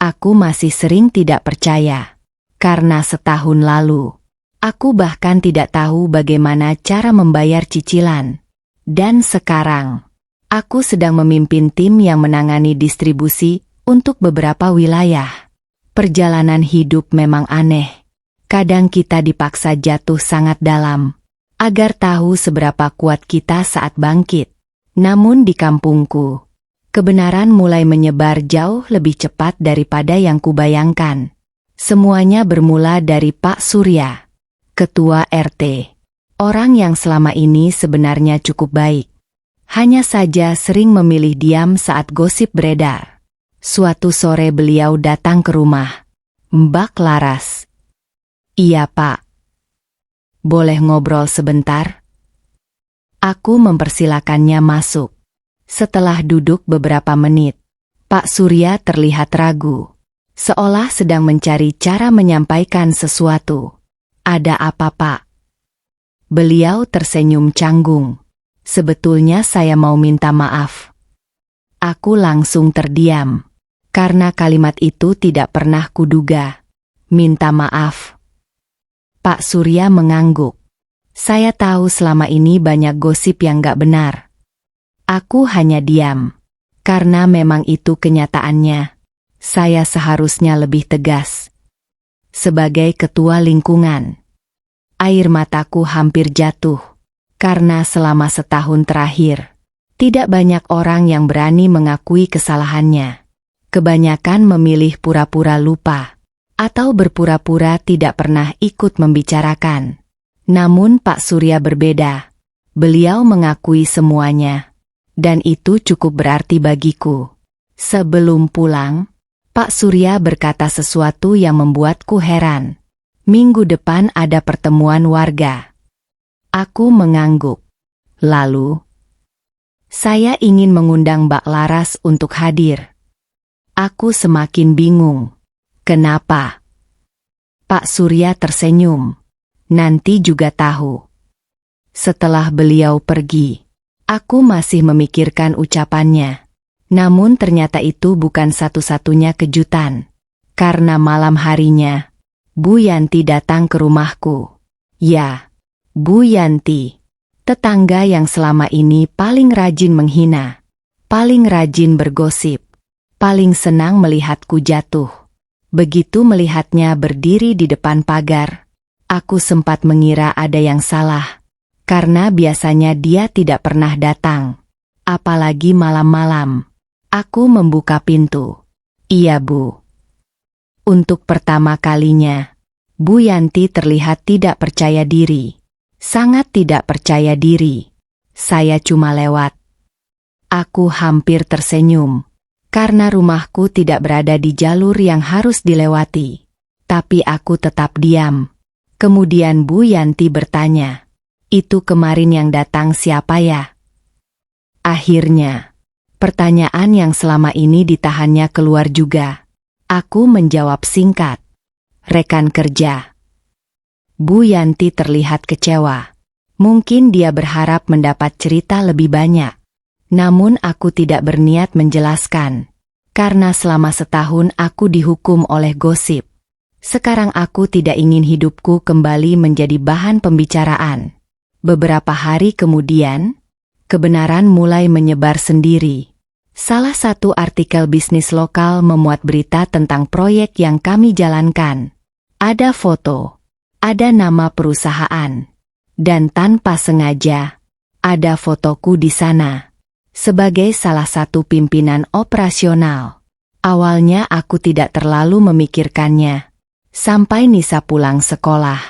aku masih sering tidak percaya. Karena setahun lalu, aku bahkan tidak tahu bagaimana cara membayar cicilan. Dan sekarang, aku sedang memimpin tim yang menangani distribusi untuk beberapa wilayah. Perjalanan hidup memang aneh. Kadang kita dipaksa jatuh sangat dalam, agar tahu seberapa kuat kita saat bangkit. Namun di kampungku, kebenaran mulai menyebar jauh lebih cepat daripada yang kubayangkan. Semuanya bermula dari Pak Surya, Ketua RT. Orang yang selama ini sebenarnya cukup baik. Hanya saja sering memilih diam saat gosip beredar. Suatu sore beliau datang ke rumah. Mbak Laras. Iya Pak. Boleh ngobrol sebentar? Aku mempersilakannya masuk. Setelah duduk beberapa menit, Pak Surya terlihat ragu. Seolah sedang mencari cara menyampaikan sesuatu. Ada apa Pak? Beliau tersenyum canggung. Sebetulnya saya mau minta maaf. Aku langsung terdiam. Karena kalimat itu tidak pernah kuduga. Minta maaf. Pak Surya mengangguk. Saya tahu selama ini banyak gosip yang gak benar. Aku hanya diam. Karena memang itu kenyataannya. Saya seharusnya lebih tegas. Sebagai ketua lingkungan, air mataku hampir jatuh. Karena selama setahun terakhir, tidak banyak orang yang berani mengakui kesalahannya. Kebanyakan memilih pura-pura lupa, atau berpura-pura tidak pernah ikut membicarakan. Namun Pak Surya berbeda. Beliau mengakui semuanya. Dan itu cukup berarti bagiku. Sebelum pulang, Pak Surya berkata sesuatu yang membuatku heran. Minggu depan ada pertemuan warga. Aku mengangguk. Lalu, saya ingin mengundang Mbak Laras untuk hadir. Aku semakin bingung. Kenapa? Pak Surya tersenyum. Nanti juga tahu. Setelah beliau pergi, aku masih memikirkan ucapannya. Namun ternyata itu bukan satu-satunya kejutan. Karena malam harinya, Bu Yanti datang ke rumahku. Ya, Bu Yanti, tetangga yang selama ini paling rajin menghina, paling rajin bergosip, paling senang melihatku jatuh. Begitu melihatnya berdiri di depan pagar, aku sempat mengira ada yang salah. Karena biasanya dia tidak pernah datang. Apalagi malam-malam. Aku membuka pintu. Iya Bu. Untuk pertama kalinya, Bu Yanti terlihat tidak percaya diri. Sangat tidak percaya diri. Saya cuma lewat. Aku hampir tersenyum. Karena rumahku tidak berada di jalur yang harus dilewati. Tapi aku tetap diam. Kemudian Bu Yanti bertanya, itu kemarin yang datang siapa ya? Akhirnya, pertanyaan yang selama ini ditahannya keluar juga. Aku menjawab singkat. Rekan kerja. Bu Yanti terlihat kecewa. Mungkin dia berharap mendapat cerita lebih banyak. Namun aku tidak berniat menjelaskan. Karena selama setahun aku dihukum oleh gosip. Sekarang aku tidak ingin hidupku kembali menjadi bahan pembicaraan. Beberapa hari kemudian, kebenaran mulai menyebar sendiri. Salah satu artikel bisnis lokal memuat berita tentang proyek yang kami jalankan. Ada foto, ada nama perusahaan, dan tanpa sengaja, ada fotoku di sana. Sebagai salah satu pimpinan operasional. Awalnya aku tidak terlalu memikirkannya. Sampai Nisa pulang sekolah.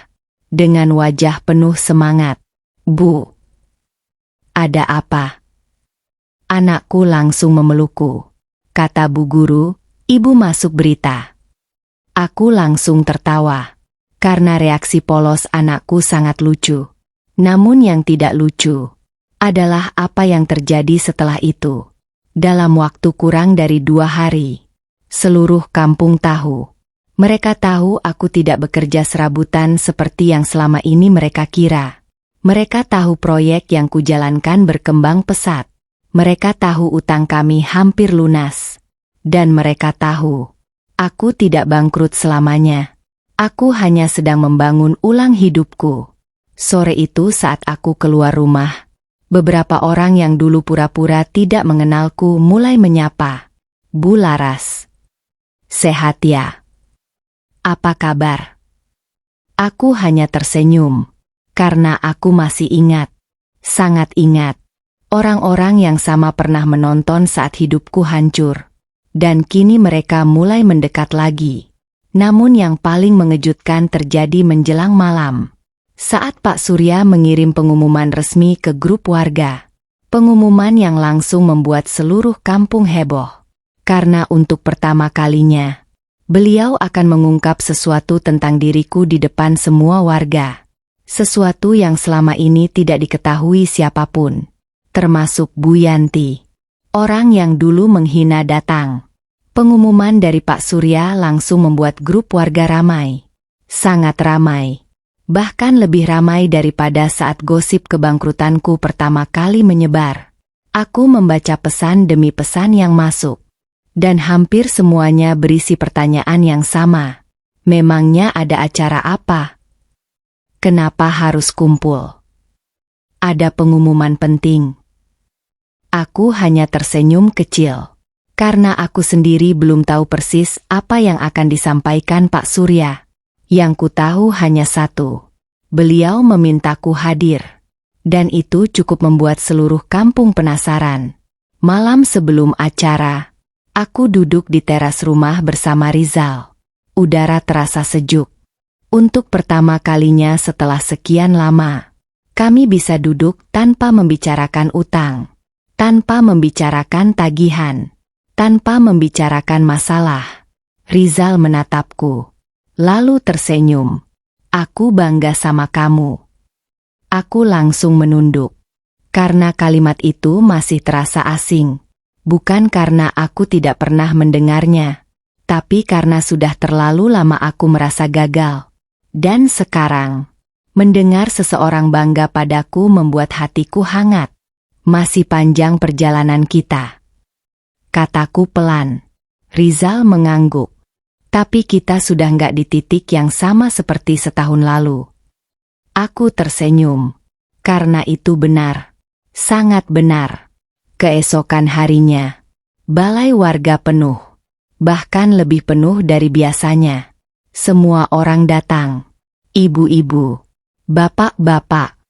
Dengan wajah penuh semangat. Bu, ada apa? Anakku langsung memelukku. Kata Bu Guru, Ibu masuk berita. Aku langsung tertawa. Karena reaksi polos anakku sangat lucu. Namun yang tidak lucu adalah apa yang terjadi setelah itu. Dalam waktu kurang dari 2 hari. Seluruh kampung tahu. Mereka tahu aku tidak bekerja serabutan seperti yang selama ini mereka kira. Mereka tahu proyek yang kujalankan berkembang pesat. Mereka tahu utang kami hampir lunas. Dan mereka tahu, aku tidak bangkrut selamanya. Aku hanya sedang membangun ulang hidupku. Sore itu saat aku keluar rumah, beberapa orang yang dulu pura-pura tidak mengenalku mulai menyapa. Bu Laras. Sehat ya? Apa kabar? Aku hanya tersenyum. Karena aku masih ingat. Sangat ingat. Orang-orang yang sama pernah menonton saat hidupku hancur. Dan kini mereka mulai mendekat lagi. Namun yang paling mengejutkan terjadi menjelang malam. Saat Pak Surya mengirim pengumuman resmi ke grup warga. Pengumuman yang langsung membuat seluruh kampung heboh. Karena untuk pertama kalinya, beliau akan mengungkap sesuatu tentang diriku di depan semua warga. Sesuatu yang selama ini tidak diketahui siapapun. Termasuk Bu Yanti. Orang yang dulu menghina datang. Pengumuman dari Pak Surya langsung membuat grup warga ramai. Sangat ramai. Bahkan lebih ramai daripada saat gosip kebangkrutanku pertama kali menyebar. Aku membaca pesan demi pesan yang masuk. Dan hampir semuanya berisi pertanyaan yang sama. Memangnya ada acara apa? Kenapa harus kumpul? Ada pengumuman penting. Aku hanya tersenyum kecil. Karena aku sendiri belum tahu persis apa yang akan disampaikan Pak Surya. Yang ku tahu hanya satu. Beliau memintaku hadir. Dan itu cukup membuat seluruh kampung penasaran. Malam sebelum acara, aku duduk di teras rumah bersama Rizal. Udara terasa sejuk. Untuk pertama kalinya setelah sekian lama, kami bisa duduk tanpa membicarakan utang. Tanpa membicarakan tagihan. Tanpa membicarakan masalah. Rizal menatapku. Lalu tersenyum. Aku bangga sama kamu. Aku langsung menunduk. Karena kalimat itu masih terasa asing. Bukan karena aku tidak pernah mendengarnya. Tapi karena sudah terlalu lama aku merasa gagal. Dan sekarang, mendengar seseorang bangga padaku membuat hatiku hangat. Masih panjang perjalanan kita. Kataku pelan. Rizal mengangguk. Tapi kita sudah nggak di titik yang sama seperti setahun lalu. Aku tersenyum. Karena itu benar. Sangat benar. Keesokan harinya, balai warga penuh. Bahkan lebih penuh dari biasanya. Semua orang datang. Ibu-ibu, bapak-bapak,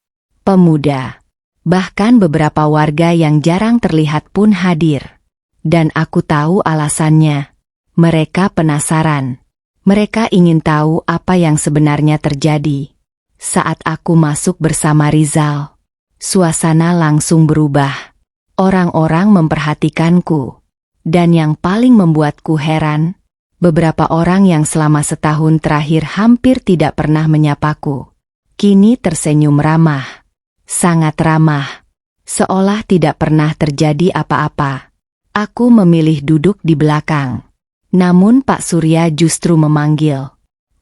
pemuda. Bahkan beberapa warga yang jarang terlihat pun hadir. Dan aku tahu alasannya. Mereka penasaran. Mereka ingin tahu apa yang sebenarnya terjadi. Saat aku masuk bersama Rizal, suasana langsung berubah. Orang-orang memperhatikanku. Dan yang paling membuatku heran, beberapa orang yang selama setahun terakhir hampir tidak pernah menyapaku. Kini tersenyum ramah. Sangat ramah. Seolah tidak pernah terjadi apa-apa. Aku memilih duduk di belakang. Namun Pak Surya justru memanggil.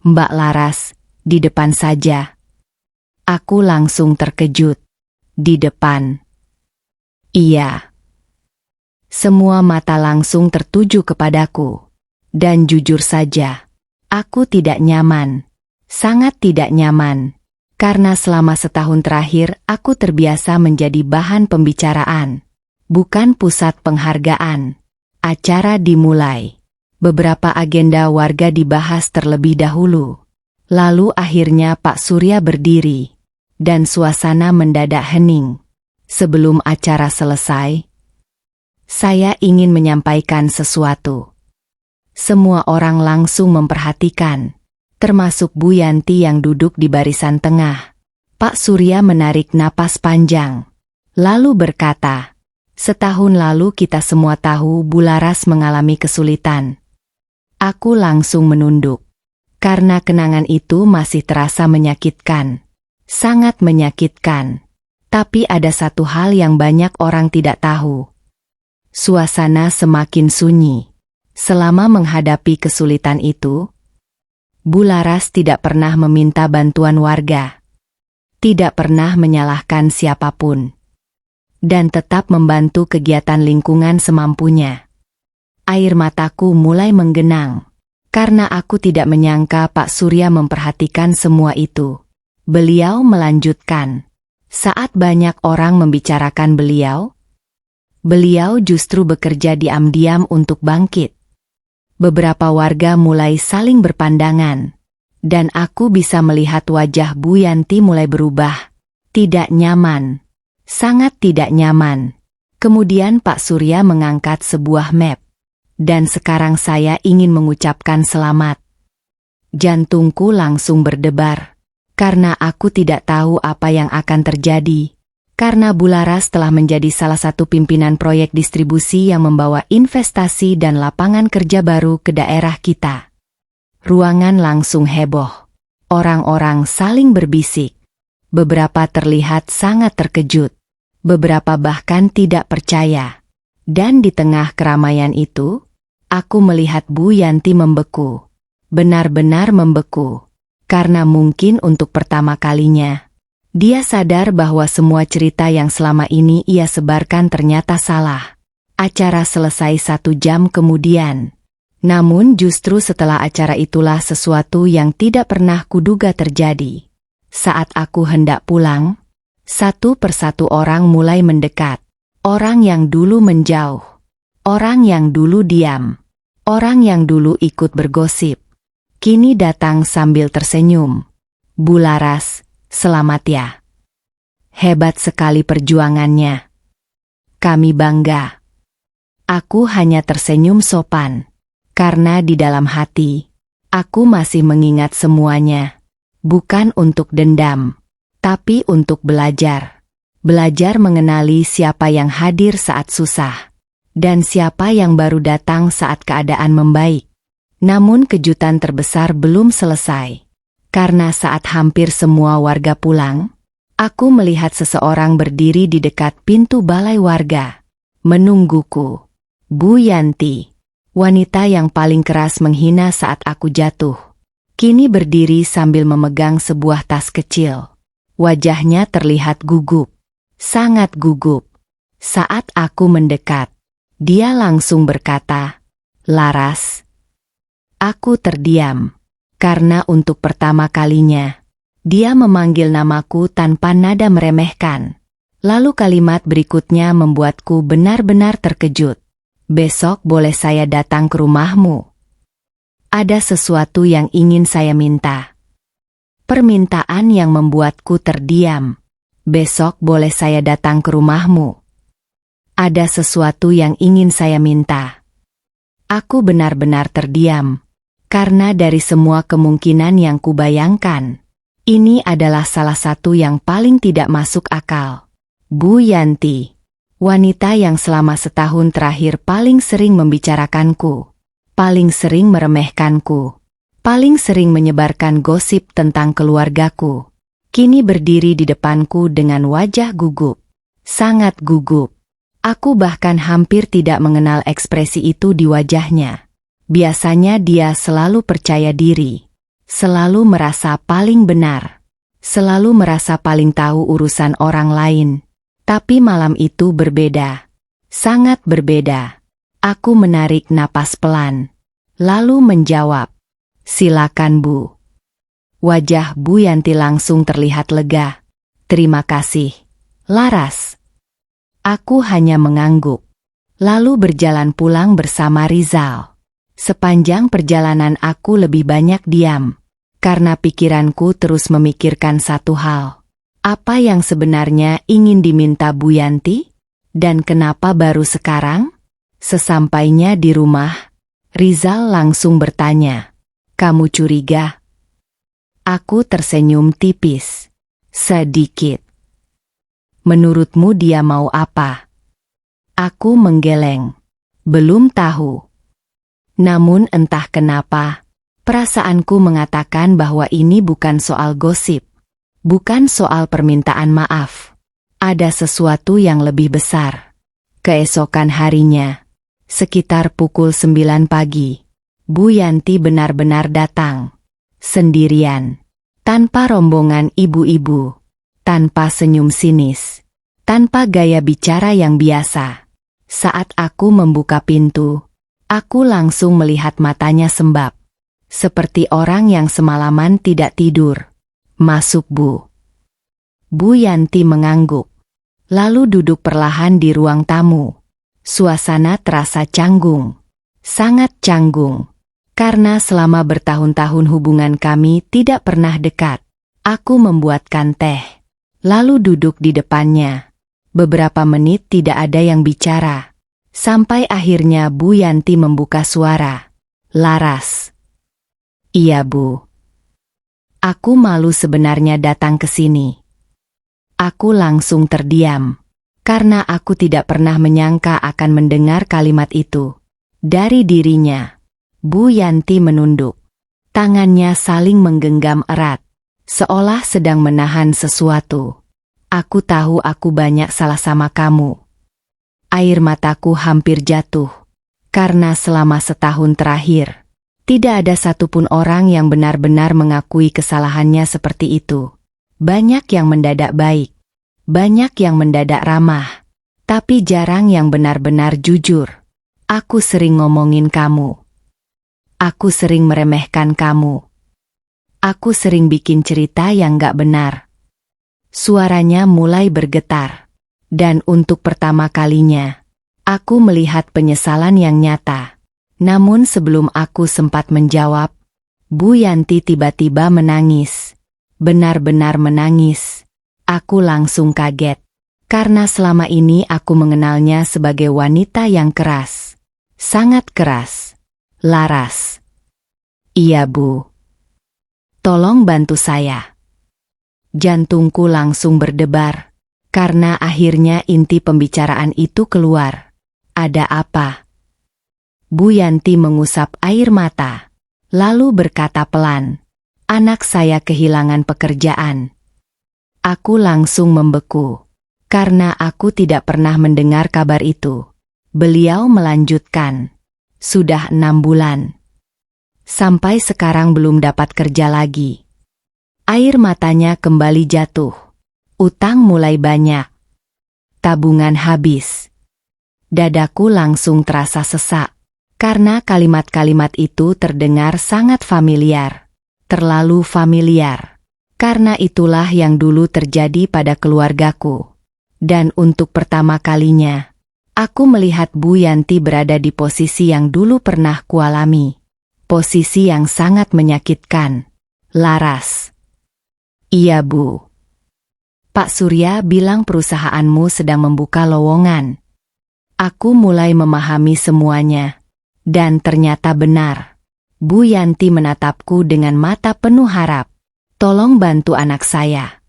Mbak Laras, di depan saja. Aku langsung terkejut. Di depan. Iya. Semua mata langsung tertuju kepadaku. Dan jujur saja, aku tidak nyaman. Sangat tidak nyaman. Karena selama setahun terakhir aku terbiasa menjadi bahan pembicaraan. Bukan pusat penghargaan. Acara dimulai. Beberapa agenda warga dibahas terlebih dahulu. Lalu akhirnya Pak Surya berdiri. Dan suasana mendadak hening. Sebelum acara selesai, saya ingin menyampaikan sesuatu. Semua orang langsung memperhatikan, termasuk Bu Yanti yang duduk di barisan tengah. Pak Surya menarik napas panjang, lalu berkata, "Setahun lalu kita semua tahu Bu Laras mengalami kesulitan." Aku langsung menunduk, karena kenangan itu masih terasa menyakitkan. Sangat menyakitkan. Tapi ada satu hal yang banyak orang tidak tahu. Suasana semakin sunyi. Selama menghadapi kesulitan itu, Bu Laras tidak pernah meminta bantuan warga. Tidak pernah menyalahkan siapapun. Dan tetap membantu kegiatan lingkungan semampunya. Air mataku mulai menggenang. Karena aku tidak menyangka Pak Surya memperhatikan semua itu. Beliau melanjutkan. Saat banyak orang membicarakan beliau justru bekerja diam-diam untuk bangkit. Beberapa warga mulai saling berpandangan, dan aku bisa melihat wajah Bu Yanti mulai berubah. Tidak nyaman, sangat tidak nyaman. Kemudian Pak Surya mengangkat sebuah map, dan sekarang saya ingin mengucapkan selamat. Jantungku langsung berdebar. Karena aku tidak tahu apa yang akan terjadi. Karena Bu Laras telah menjadi salah satu pimpinan proyek distribusi yang membawa investasi dan lapangan kerja baru ke daerah kita. Ruangan langsung heboh. Orang-orang saling berbisik. Beberapa terlihat sangat terkejut. Beberapa bahkan tidak percaya. Dan di tengah keramaian itu, aku melihat Bu Yanti membeku. Benar-benar membeku. Karena mungkin untuk pertama kalinya, dia sadar bahwa semua cerita yang selama ini ia sebarkan ternyata salah. Acara selesai 1 jam kemudian. Namun justru setelah acara itulah sesuatu yang tidak pernah kuduga terjadi. Saat aku hendak pulang, satu persatu orang mulai mendekat. Orang yang dulu menjauh. Orang yang dulu diam. Orang yang dulu ikut bergosip. Kini datang sambil tersenyum. Bu Laras, selamat ya. Hebat sekali perjuangannya. Kami bangga. Aku hanya tersenyum sopan. Karena di dalam hati, aku masih mengingat semuanya. Bukan untuk dendam, tapi untuk belajar. Belajar mengenali siapa yang hadir saat susah. Dan siapa yang baru datang saat keadaan membaik. Namun kejutan terbesar belum selesai. Karena saat hampir semua warga pulang, aku melihat seseorang berdiri di dekat pintu balai warga. Menungguku. Bu Yanti. Wanita yang paling keras menghina saat aku jatuh. Kini berdiri sambil memegang sebuah tas kecil. Wajahnya terlihat gugup. Sangat gugup. Saat aku mendekat, dia langsung berkata, "Laras." Aku terdiam, karena untuk pertama kalinya, dia memanggil namaku tanpa nada meremehkan. Lalu kalimat berikutnya membuatku benar-benar terkejut. "Besok boleh saya datang ke rumahmu? Ada sesuatu yang ingin saya minta." Permintaan yang membuatku terdiam. "Besok boleh saya datang ke rumahmu? Ada sesuatu yang ingin saya minta." Aku benar-benar terdiam. Karena dari semua kemungkinan yang kubayangkan, ini adalah salah satu yang paling tidak masuk akal. Bu Yanti, wanita yang selama setahun terakhir paling sering membicarakanku, paling sering meremehkanku, paling sering menyebarkan gosip tentang keluargaku, kini berdiri di depanku dengan wajah gugup. Sangat gugup. Aku bahkan hampir tidak mengenal ekspresi itu di wajahnya. Biasanya dia selalu percaya diri, selalu merasa paling benar, Selalu merasa paling tahu urusan orang lain. Tapi malam itu berbeda. Sangat berbeda. Aku menarik napas pelan. Lalu menjawab, "Silakan, Bu." Wajah Bu Yanti langsung terlihat lega. "Terima kasih, Laras." Aku hanya mengangguk. Lalu berjalan pulang bersama Rizal. Sepanjang perjalanan aku lebih banyak diam. Karena pikiranku terus memikirkan satu hal. Apa yang sebenarnya ingin diminta Bu Yanti? Dan kenapa baru sekarang? Sesampainya di rumah, Rizal langsung bertanya, "Kamu curiga?" Aku tersenyum tipis. "Sedikit." "Menurutmu dia mau apa?" Aku menggeleng. "Belum tahu." Namun entah kenapa, perasaanku mengatakan bahwa ini bukan soal gosip. Bukan soal permintaan maaf. Ada sesuatu yang lebih besar. Keesokan harinya, sekitar pukul 9 pagi, Bu Yanti benar-benar datang. Sendirian. Tanpa rombongan ibu-ibu. Tanpa senyum sinis. Tanpa gaya bicara yang biasa. Saat aku membuka pintu, aku langsung melihat matanya sembab. Seperti orang yang semalaman tidak tidur. "Masuk, Bu." Bu Yanti mengangguk. Lalu duduk perlahan di ruang tamu. Suasana terasa canggung. Sangat canggung. Karena selama bertahun-tahun hubungan kami tidak pernah dekat. Aku membuatkan teh. Lalu duduk di depannya. Beberapa menit tidak ada yang bicara. Sampai akhirnya Bu Yanti membuka suara. "Laras." "Iya, Bu." Aku malu sebenarnya datang ke sini. Aku langsung terdiam. Karena aku tidak pernah menyangka akan mendengar kalimat itu. Dari dirinya. Bu Yanti menunduk. Tangannya saling menggenggam erat. Seolah sedang menahan sesuatu. "Aku tahu aku banyak salah sama kamu." Air mataku hampir jatuh. Karena selama setahun terakhir, tidak ada satupun orang yang benar-benar mengakui kesalahannya seperti itu. Banyak yang mendadak baik. Banyak yang mendadak ramah. Tapi jarang yang benar-benar jujur. Aku sering ngomongin kamu. Aku sering meremehkan kamu. Aku sering bikin cerita yang gak benar. Suaranya mulai bergetar. Dan untuk pertama kalinya, aku melihat penyesalan yang nyata. Namun sebelum aku sempat menjawab, Bu Yanti tiba-tiba menangis. Benar-benar menangis. Aku langsung kaget. Karena selama ini aku mengenalnya sebagai wanita yang keras. Sangat keras. "Laras." "Iya, Bu." "Tolong bantu saya." Jantungku langsung berdebar. Karena akhirnya inti pembicaraan itu keluar. "Ada apa?" Bu Yanti mengusap air mata. Lalu berkata pelan, "Anak saya kehilangan pekerjaan." Aku langsung membeku. Karena aku tidak pernah mendengar kabar itu. Beliau melanjutkan, "Sudah 6 bulan. Sampai sekarang belum dapat kerja lagi." Air matanya kembali jatuh. Utang mulai banyak. Tabungan habis. Dadaku langsung terasa sesak. Karena kalimat-kalimat itu terdengar sangat familiar. Terlalu familiar. Karena itulah yang dulu terjadi pada keluargaku. Dan untuk pertama kalinya, aku melihat Bu Yanti berada di posisi yang dulu pernah kualami. Posisi yang sangat menyakitkan. "Laras." "Iya, Bu." "Pak Surya bilang perusahaanmu sedang membuka lowongan." Aku mulai memahami semuanya. Dan ternyata benar. Bu Yanti menatapku dengan mata penuh harap. "Tolong bantu anak saya."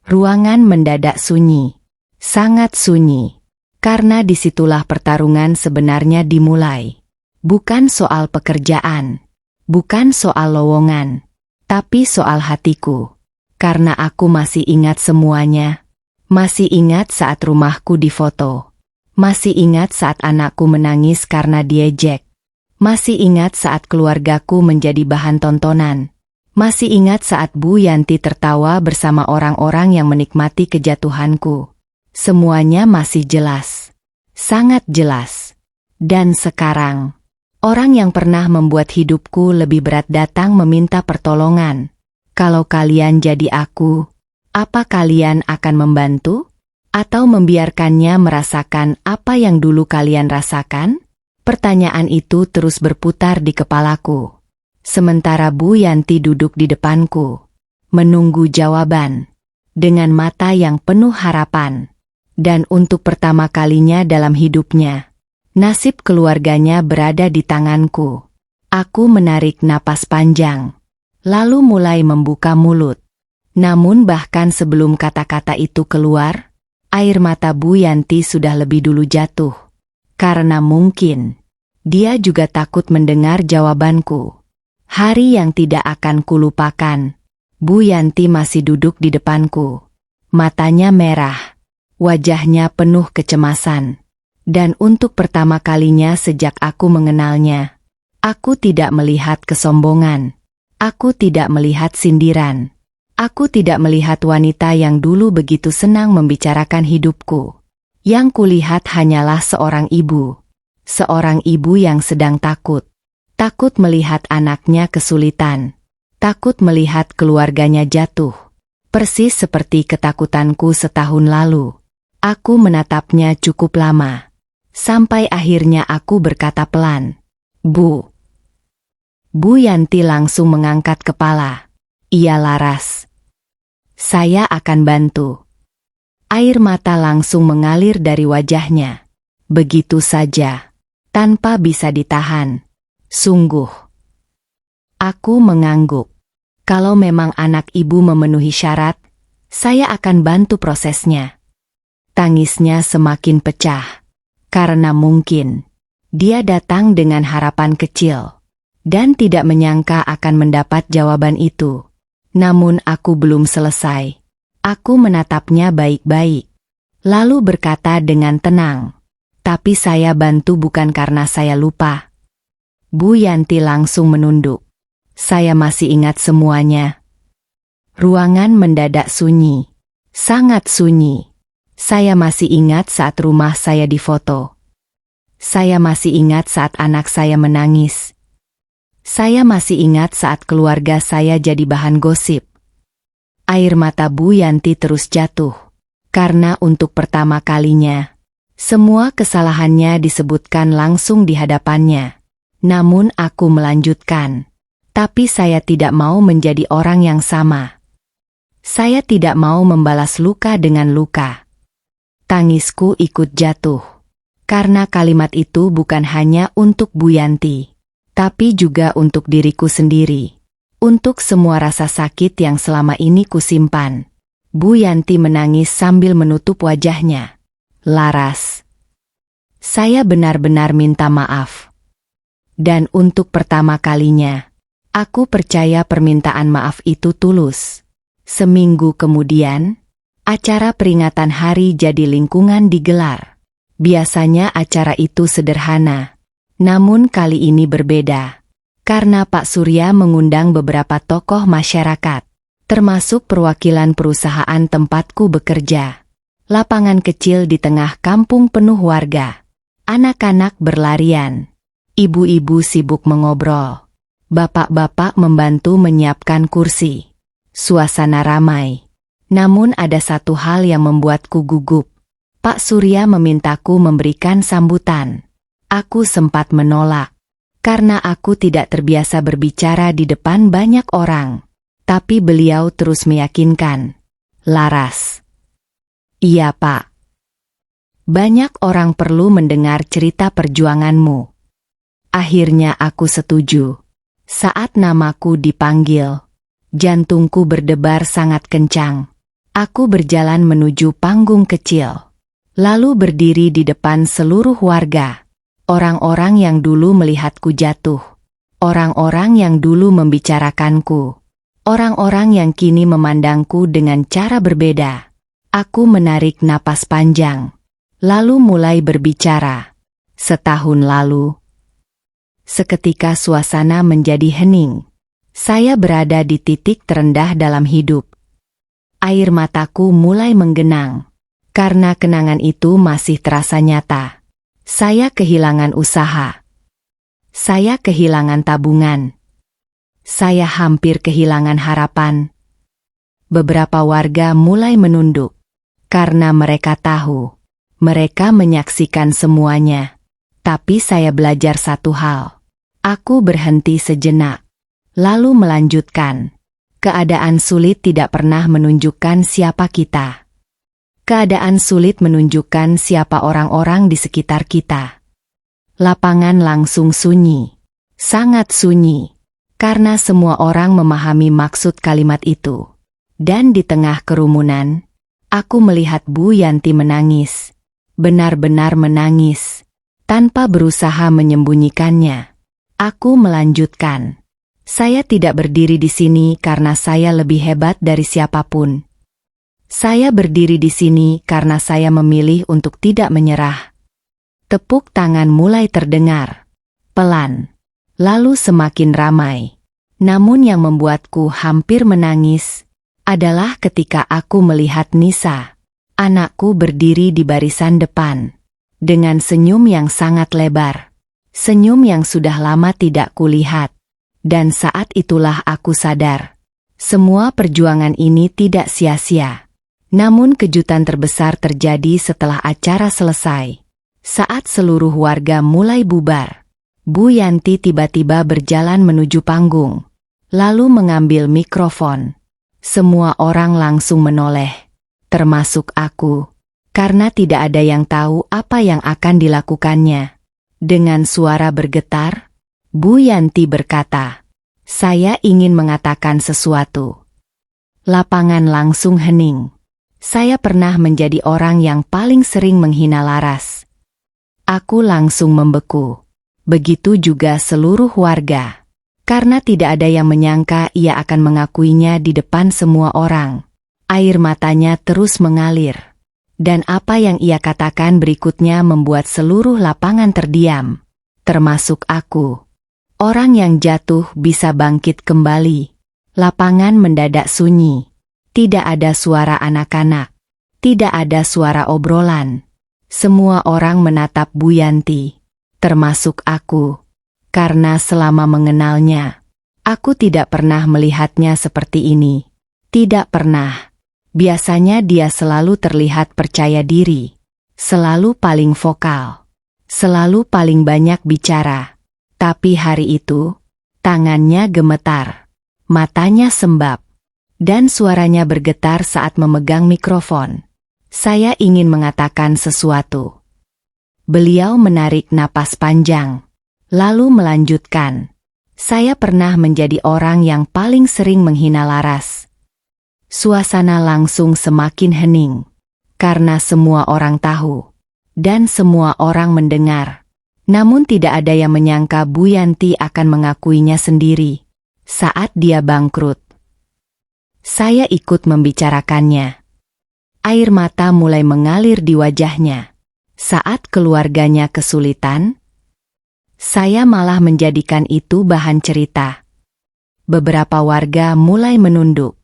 Ruangan mendadak sunyi. Sangat sunyi. Karena disitulah pertarungan sebenarnya dimulai. Bukan soal pekerjaan. Bukan soal lowongan. Tapi soal hatiku. Karena aku masih ingat semuanya. Masih ingat saat rumahku difoto. Masih ingat saat anakku menangis karena diejek. Masih ingat saat keluargaku menjadi bahan tontonan. Masih ingat saat Bu Yanti tertawa bersama orang-orang yang menikmati kejatuhanku. Semuanya masih jelas. Sangat jelas. Dan sekarang, orang yang pernah membuat hidupku lebih berat datang meminta pertolongan. Kalau kalian jadi aku, apa kalian akan membantu? Atau membiarkannya merasakan apa yang dulu kalian rasakan? Pertanyaan itu terus berputar di kepalaku. Sementara Bu Yanti duduk di depanku, menunggu jawaban, dengan mata yang penuh harapan. Dan untuk pertama kalinya dalam hidupnya, nasib keluarganya berada di tanganku. Aku menarik napas panjang, lalu mulai membuka mulut. Namun bahkan sebelum kata-kata itu keluar, air mata Bu Yanti sudah lebih dulu jatuh. Karena mungkin, dia juga takut mendengar jawabanku. Hari yang tidak akan kulupakan, Bu Yanti masih duduk di depanku. Matanya merah, wajahnya penuh kecemasan. Dan untuk pertama kalinya sejak aku mengenalnya, aku tidak melihat kesombongan. Aku tidak melihat sindiran. Aku tidak melihat wanita yang dulu begitu senang membicarakan hidupku. Yang kulihat hanyalah seorang ibu. Seorang ibu yang sedang takut. Takut melihat anaknya kesulitan. Takut melihat keluarganya jatuh. Persis seperti ketakutanku setahun lalu. Aku menatapnya cukup lama. Sampai akhirnya aku berkata pelan, "Bu." Bu Yanti langsung mengangkat kepala. "Iya Laras. Saya akan bantu." Air mata langsung mengalir dari wajahnya. Begitu saja, tanpa bisa ditahan. Sungguh. Aku mengangguk. Kalau memang anak ibu memenuhi syarat, saya akan bantu prosesnya. Tangisnya semakin pecah. Karena mungkin, dia datang dengan harapan kecil. Dan tidak menyangka akan mendapat jawaban itu. Namun aku belum selesai. Aku menatapnya baik-baik. Lalu berkata dengan tenang, "Tapi saya bantu bukan karena saya lupa." Bu Yanti langsung menunduk. "Saya masih ingat semuanya." Ruangan mendadak sunyi. Sangat sunyi. Saya masih ingat saat rumah saya difoto. Saya masih ingat saat anak saya menangis. Saya masih ingat saat keluarga saya jadi bahan gosip. Air mata Bu Yanti terus jatuh. Karena untuk pertama kalinya, semua kesalahannya disebutkan langsung di hadapannya. Namun aku melanjutkan. Tapi saya tidak mau menjadi orang yang sama. Saya tidak mau membalas luka dengan luka. Tangisku ikut jatuh. Karena kalimat itu bukan hanya untuk Bu Yanti, tapi juga untuk diriku sendiri. Untuk semua rasa sakit yang selama ini kusimpan. Bu Yanti menangis sambil menutup wajahnya. "Laras, saya benar-benar minta maaf. Dan untuk pertama kalinya, aku percaya permintaan maaf itu tulus." Seminggu kemudian, acara peringatan Hari Jadi Lingkungan digelar. Biasanya acara itu sederhana, namun kali ini berbeda. Karena Pak Surya mengundang beberapa tokoh masyarakat, termasuk perwakilan perusahaan tempatku bekerja. Lapangan kecil di tengah kampung penuh warga. Anak-anak berlarian. Ibu-ibu sibuk mengobrol. Bapak-bapak membantu menyiapkan kursi. Suasana ramai. Namun ada satu hal yang membuatku gugup. Pak Surya memintaku memberikan sambutan. Aku sempat menolak. Karena aku tidak terbiasa berbicara di depan banyak orang. Tapi beliau terus meyakinkan. "Laras." "Iya Pak. Banyak orang perlu mendengar cerita perjuanganmu." Akhirnya aku setuju. Saat namaku dipanggil, jantungku berdebar sangat kencang. Aku berjalan menuju panggung kecil. Lalu berdiri di depan seluruh warga. Orang-orang yang dulu melihatku jatuh. Orang-orang yang dulu membicarakanku. Orang-orang yang kini memandangku dengan cara berbeda. Aku menarik napas panjang. Lalu mulai berbicara. Setahun lalu. Seketika suasana menjadi hening. Saya berada di titik terendah dalam hidup. Air mataku mulai menggenang. Karena kenangan itu masih terasa nyata. Saya kehilangan usaha. Saya kehilangan tabungan. Saya hampir kehilangan harapan. Beberapa warga mulai menunduk. Karena mereka tahu. Mereka menyaksikan semuanya. Tapi saya belajar satu hal. Aku berhenti sejenak. Lalu melanjutkan. Keadaan sulit tidak pernah menunjukkan siapa kita. Keadaan sulit menunjukkan siapa orang-orang di sekitar kita. Lapangan langsung sunyi. Sangat sunyi. Karena semua orang memahami maksud kalimat itu. Dan di tengah kerumunan, aku melihat Bu Yanti menangis. Benar-benar menangis. Tanpa berusaha menyembunyikannya. Aku melanjutkan. Saya tidak berdiri di sini karena saya lebih hebat dari siapapun. Saya berdiri di sini karena saya memilih untuk tidak menyerah. Tepuk tangan mulai terdengar. Pelan. Lalu semakin ramai. Namun yang membuatku hampir menangis adalah ketika aku melihat Nisa, anakku, berdiri di barisan depan. Dengan senyum yang sangat lebar. Senyum yang sudah lama tidak kulihat. Dan saat itulah aku sadar. Semua perjuangan ini tidak sia-sia. Namun kejutan terbesar terjadi setelah acara selesai. Saat seluruh warga mulai bubar. Bu Yanti tiba-tiba berjalan menuju panggung. Lalu mengambil mikrofon. Semua orang langsung menoleh. Termasuk aku. Karena tidak ada yang tahu apa yang akan dilakukannya. Dengan suara bergetar, Bu Yanti berkata, "Saya ingin mengatakan sesuatu." Lapangan langsung hening. Saya pernah menjadi orang yang paling sering menghina Laras. Aku langsung membeku. Begitu juga seluruh warga. Karena tidak ada yang menyangka ia akan mengakuinya di depan semua orang. Air matanya terus mengalir. Dan apa yang ia katakan berikutnya membuat seluruh lapangan terdiam. Termasuk aku. Orang yang jatuh bisa bangkit kembali. Lapangan mendadak sunyi. Tidak ada suara anak-anak. Tidak ada suara obrolan. Semua orang menatap Bu Yanti. Termasuk aku. Karena selama mengenalnya, aku tidak pernah melihatnya seperti ini. Tidak pernah. Biasanya dia selalu terlihat percaya diri. Selalu paling vokal. Selalu paling banyak bicara. Tapi hari itu, tangannya gemetar. Matanya sembab. Dan suaranya bergetar saat memegang mikrofon. Saya ingin mengatakan sesuatu. Beliau menarik napas panjang. Lalu melanjutkan. Saya pernah menjadi orang yang paling sering menghina Laras. Suasana langsung semakin hening. Karena semua orang tahu. Dan semua orang mendengar. Namun tidak ada yang menyangka Bu Yanti akan mengakuinya sendiri. Saat dia bangkrut. Saya ikut membicarakannya. Air mata mulai mengalir di wajahnya. Saat keluarganya kesulitan, saya malah menjadikan itu bahan cerita. Beberapa warga mulai menunduk.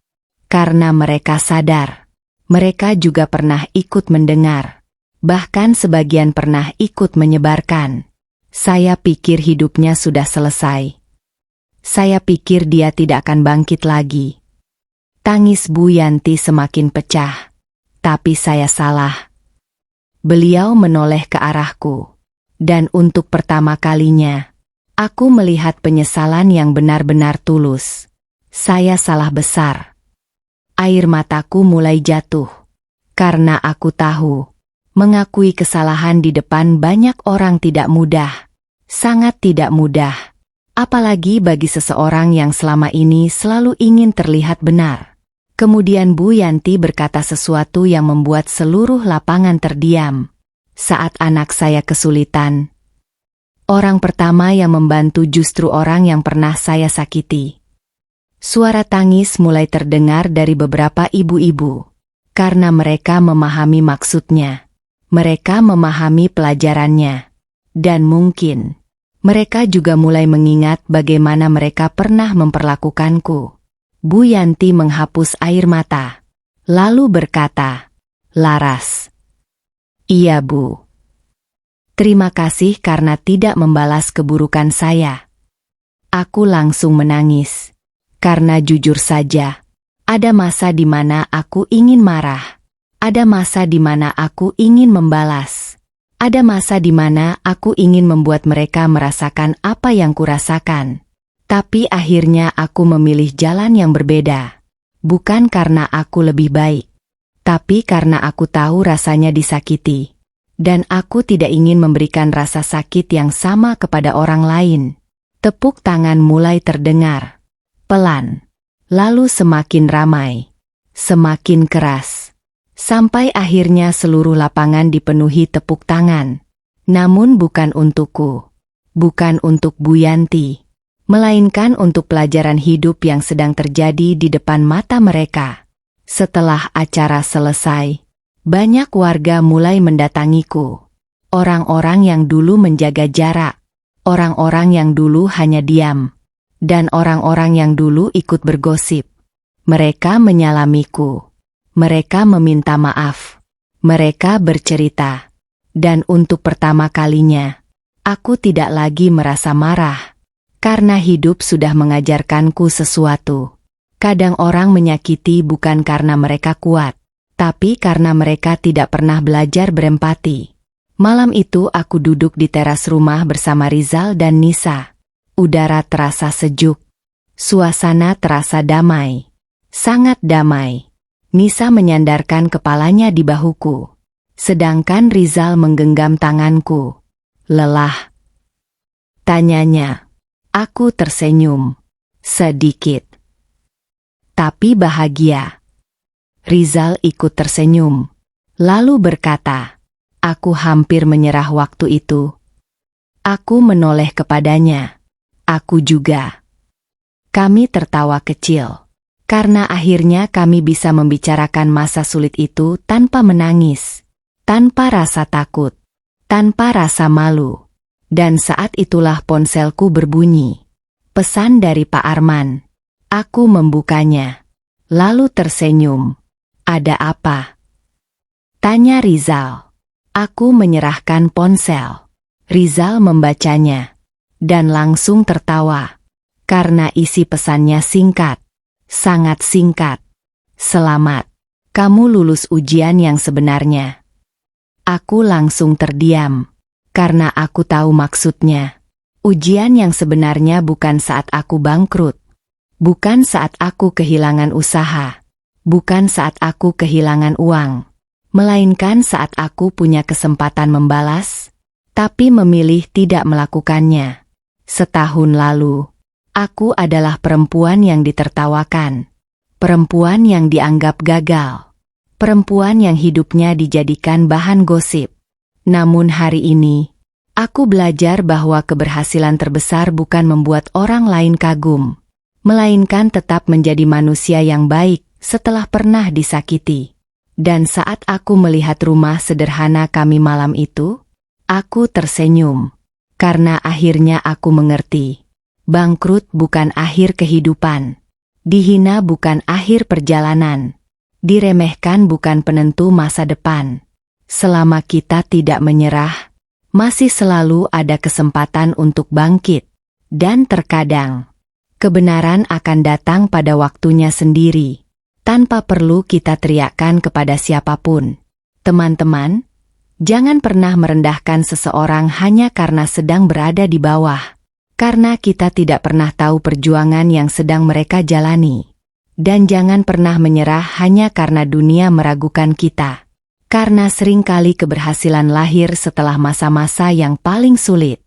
Karena mereka sadar. Mereka juga pernah ikut mendengar. Bahkan sebagian pernah ikut menyebarkan. Saya pikir hidupnya sudah selesai. Saya pikir dia tidak akan bangkit lagi. Tangis Bu Yanti semakin pecah. Tapi saya salah. Beliau menoleh ke arahku. Dan untuk pertama kalinya, aku melihat penyesalan yang benar-benar tulus. Saya salah besar. Air mataku mulai jatuh. Karena aku tahu, mengakui kesalahan di depan banyak orang tidak mudah. Sangat tidak mudah. Apalagi bagi seseorang yang selama ini selalu ingin terlihat benar. Kemudian Bu Yanti berkata sesuatu yang membuat seluruh lapangan terdiam. Saat anak saya kesulitan, orang pertama yang membantu justru orang yang pernah saya sakiti. Suara tangis mulai terdengar dari beberapa ibu-ibu. Karena mereka memahami maksudnya. Mereka memahami pelajarannya. Dan mungkin Mereka juga mulai mengingat bagaimana mereka pernah memperlakukanku. Bu Yanti menghapus air mata, lalu berkata, "Laras." "Iya, Bu. Terima kasih karena tidak membalas keburukan saya." Aku langsung menangis. Karena jujur saja, ada masa di mana aku ingin marah. Ada masa di mana aku ingin membalas. Ada masa di mana aku ingin membuat mereka merasakan apa yang kurasakan. Tapi akhirnya aku memilih jalan yang berbeda. Bukan karena aku lebih baik, tapi karena aku tahu rasanya disakiti. Dan aku tidak ingin memberikan rasa sakit yang sama kepada orang lain. Tepuk tangan mulai terdengar. Pelan. Lalu semakin ramai. Semakin keras. Sampai akhirnya seluruh lapangan dipenuhi tepuk tangan. Namun bukan untukku. Bukan untuk Bu Yanti. Melainkan untuk pelajaran hidup yang sedang terjadi di depan mata mereka. Setelah acara selesai, banyak warga mulai mendatangiku. Orang-orang yang dulu menjaga jarak. Orang-orang yang dulu hanya diam. Dan orang-orang yang dulu ikut bergosip. Mereka menyalamiku. Mereka meminta maaf. Mereka bercerita. Dan untuk pertama kalinya, aku tidak lagi merasa marah. Karena hidup sudah mengajarkanku sesuatu. Kadang orang menyakiti bukan karena mereka kuat, tapi karena mereka tidak pernah belajar berempati. Malam itu aku duduk di teras rumah bersama Rizal dan Nisa. Udara terasa sejuk. Suasana terasa damai. Sangat damai. Nisa menyandarkan kepalanya di bahuku. Sedangkan Rizal menggenggam tanganku. "Lelah?" tanyanya. Aku tersenyum. Sedikit. Tapi bahagia. Rizal ikut tersenyum. Lalu berkata, "Aku hampir menyerah waktu itu." Aku menoleh kepadanya. "Aku juga." Kami tertawa kecil. Karena akhirnya kami bisa membicarakan masa sulit itu tanpa menangis, tanpa rasa takut, tanpa rasa malu. Dan saat itulah ponselku berbunyi. Pesan dari Pak Arman. Aku membukanya. Lalu tersenyum. "Ada apa?" tanya Rizal. Aku menyerahkan ponsel. Rizal membacanya. Dan langsung tertawa. Karena isi pesannya singkat. Sangat singkat. "Selamat. Kamu lulus ujian yang sebenarnya." Aku langsung terdiam. Karena aku tahu maksudnya. Ujian yang sebenarnya bukan saat aku bangkrut. Bukan saat aku kehilangan usaha. Bukan saat aku kehilangan uang. Melainkan saat aku punya kesempatan membalas, tapi memilih tidak melakukannya. Setahun lalu, aku adalah perempuan yang ditertawakan. Perempuan yang dianggap gagal. Perempuan yang hidupnya dijadikan bahan gosip. Namun hari ini, aku belajar bahwa keberhasilan terbesar bukan membuat orang lain kagum, melainkan tetap menjadi manusia yang baik setelah pernah disakiti. Dan saat aku melihat rumah sederhana kami malam itu, aku tersenyum. Karena akhirnya aku mengerti. Bangkrut bukan akhir kehidupan. Dihina bukan akhir perjalanan. Diremehkan bukan penentu masa depan. Selama kita tidak menyerah, masih selalu ada kesempatan untuk bangkit. Dan terkadang, kebenaran akan datang pada waktunya sendiri, tanpa perlu kita teriakkan kepada siapapun. Teman-teman, jangan pernah merendahkan seseorang hanya karena sedang berada di bawah. Karena kita tidak pernah tahu perjuangan yang sedang mereka jalani. Dan jangan pernah menyerah hanya karena dunia meragukan kita. Karena seringkali keberhasilan lahir setelah masa-masa yang paling sulit.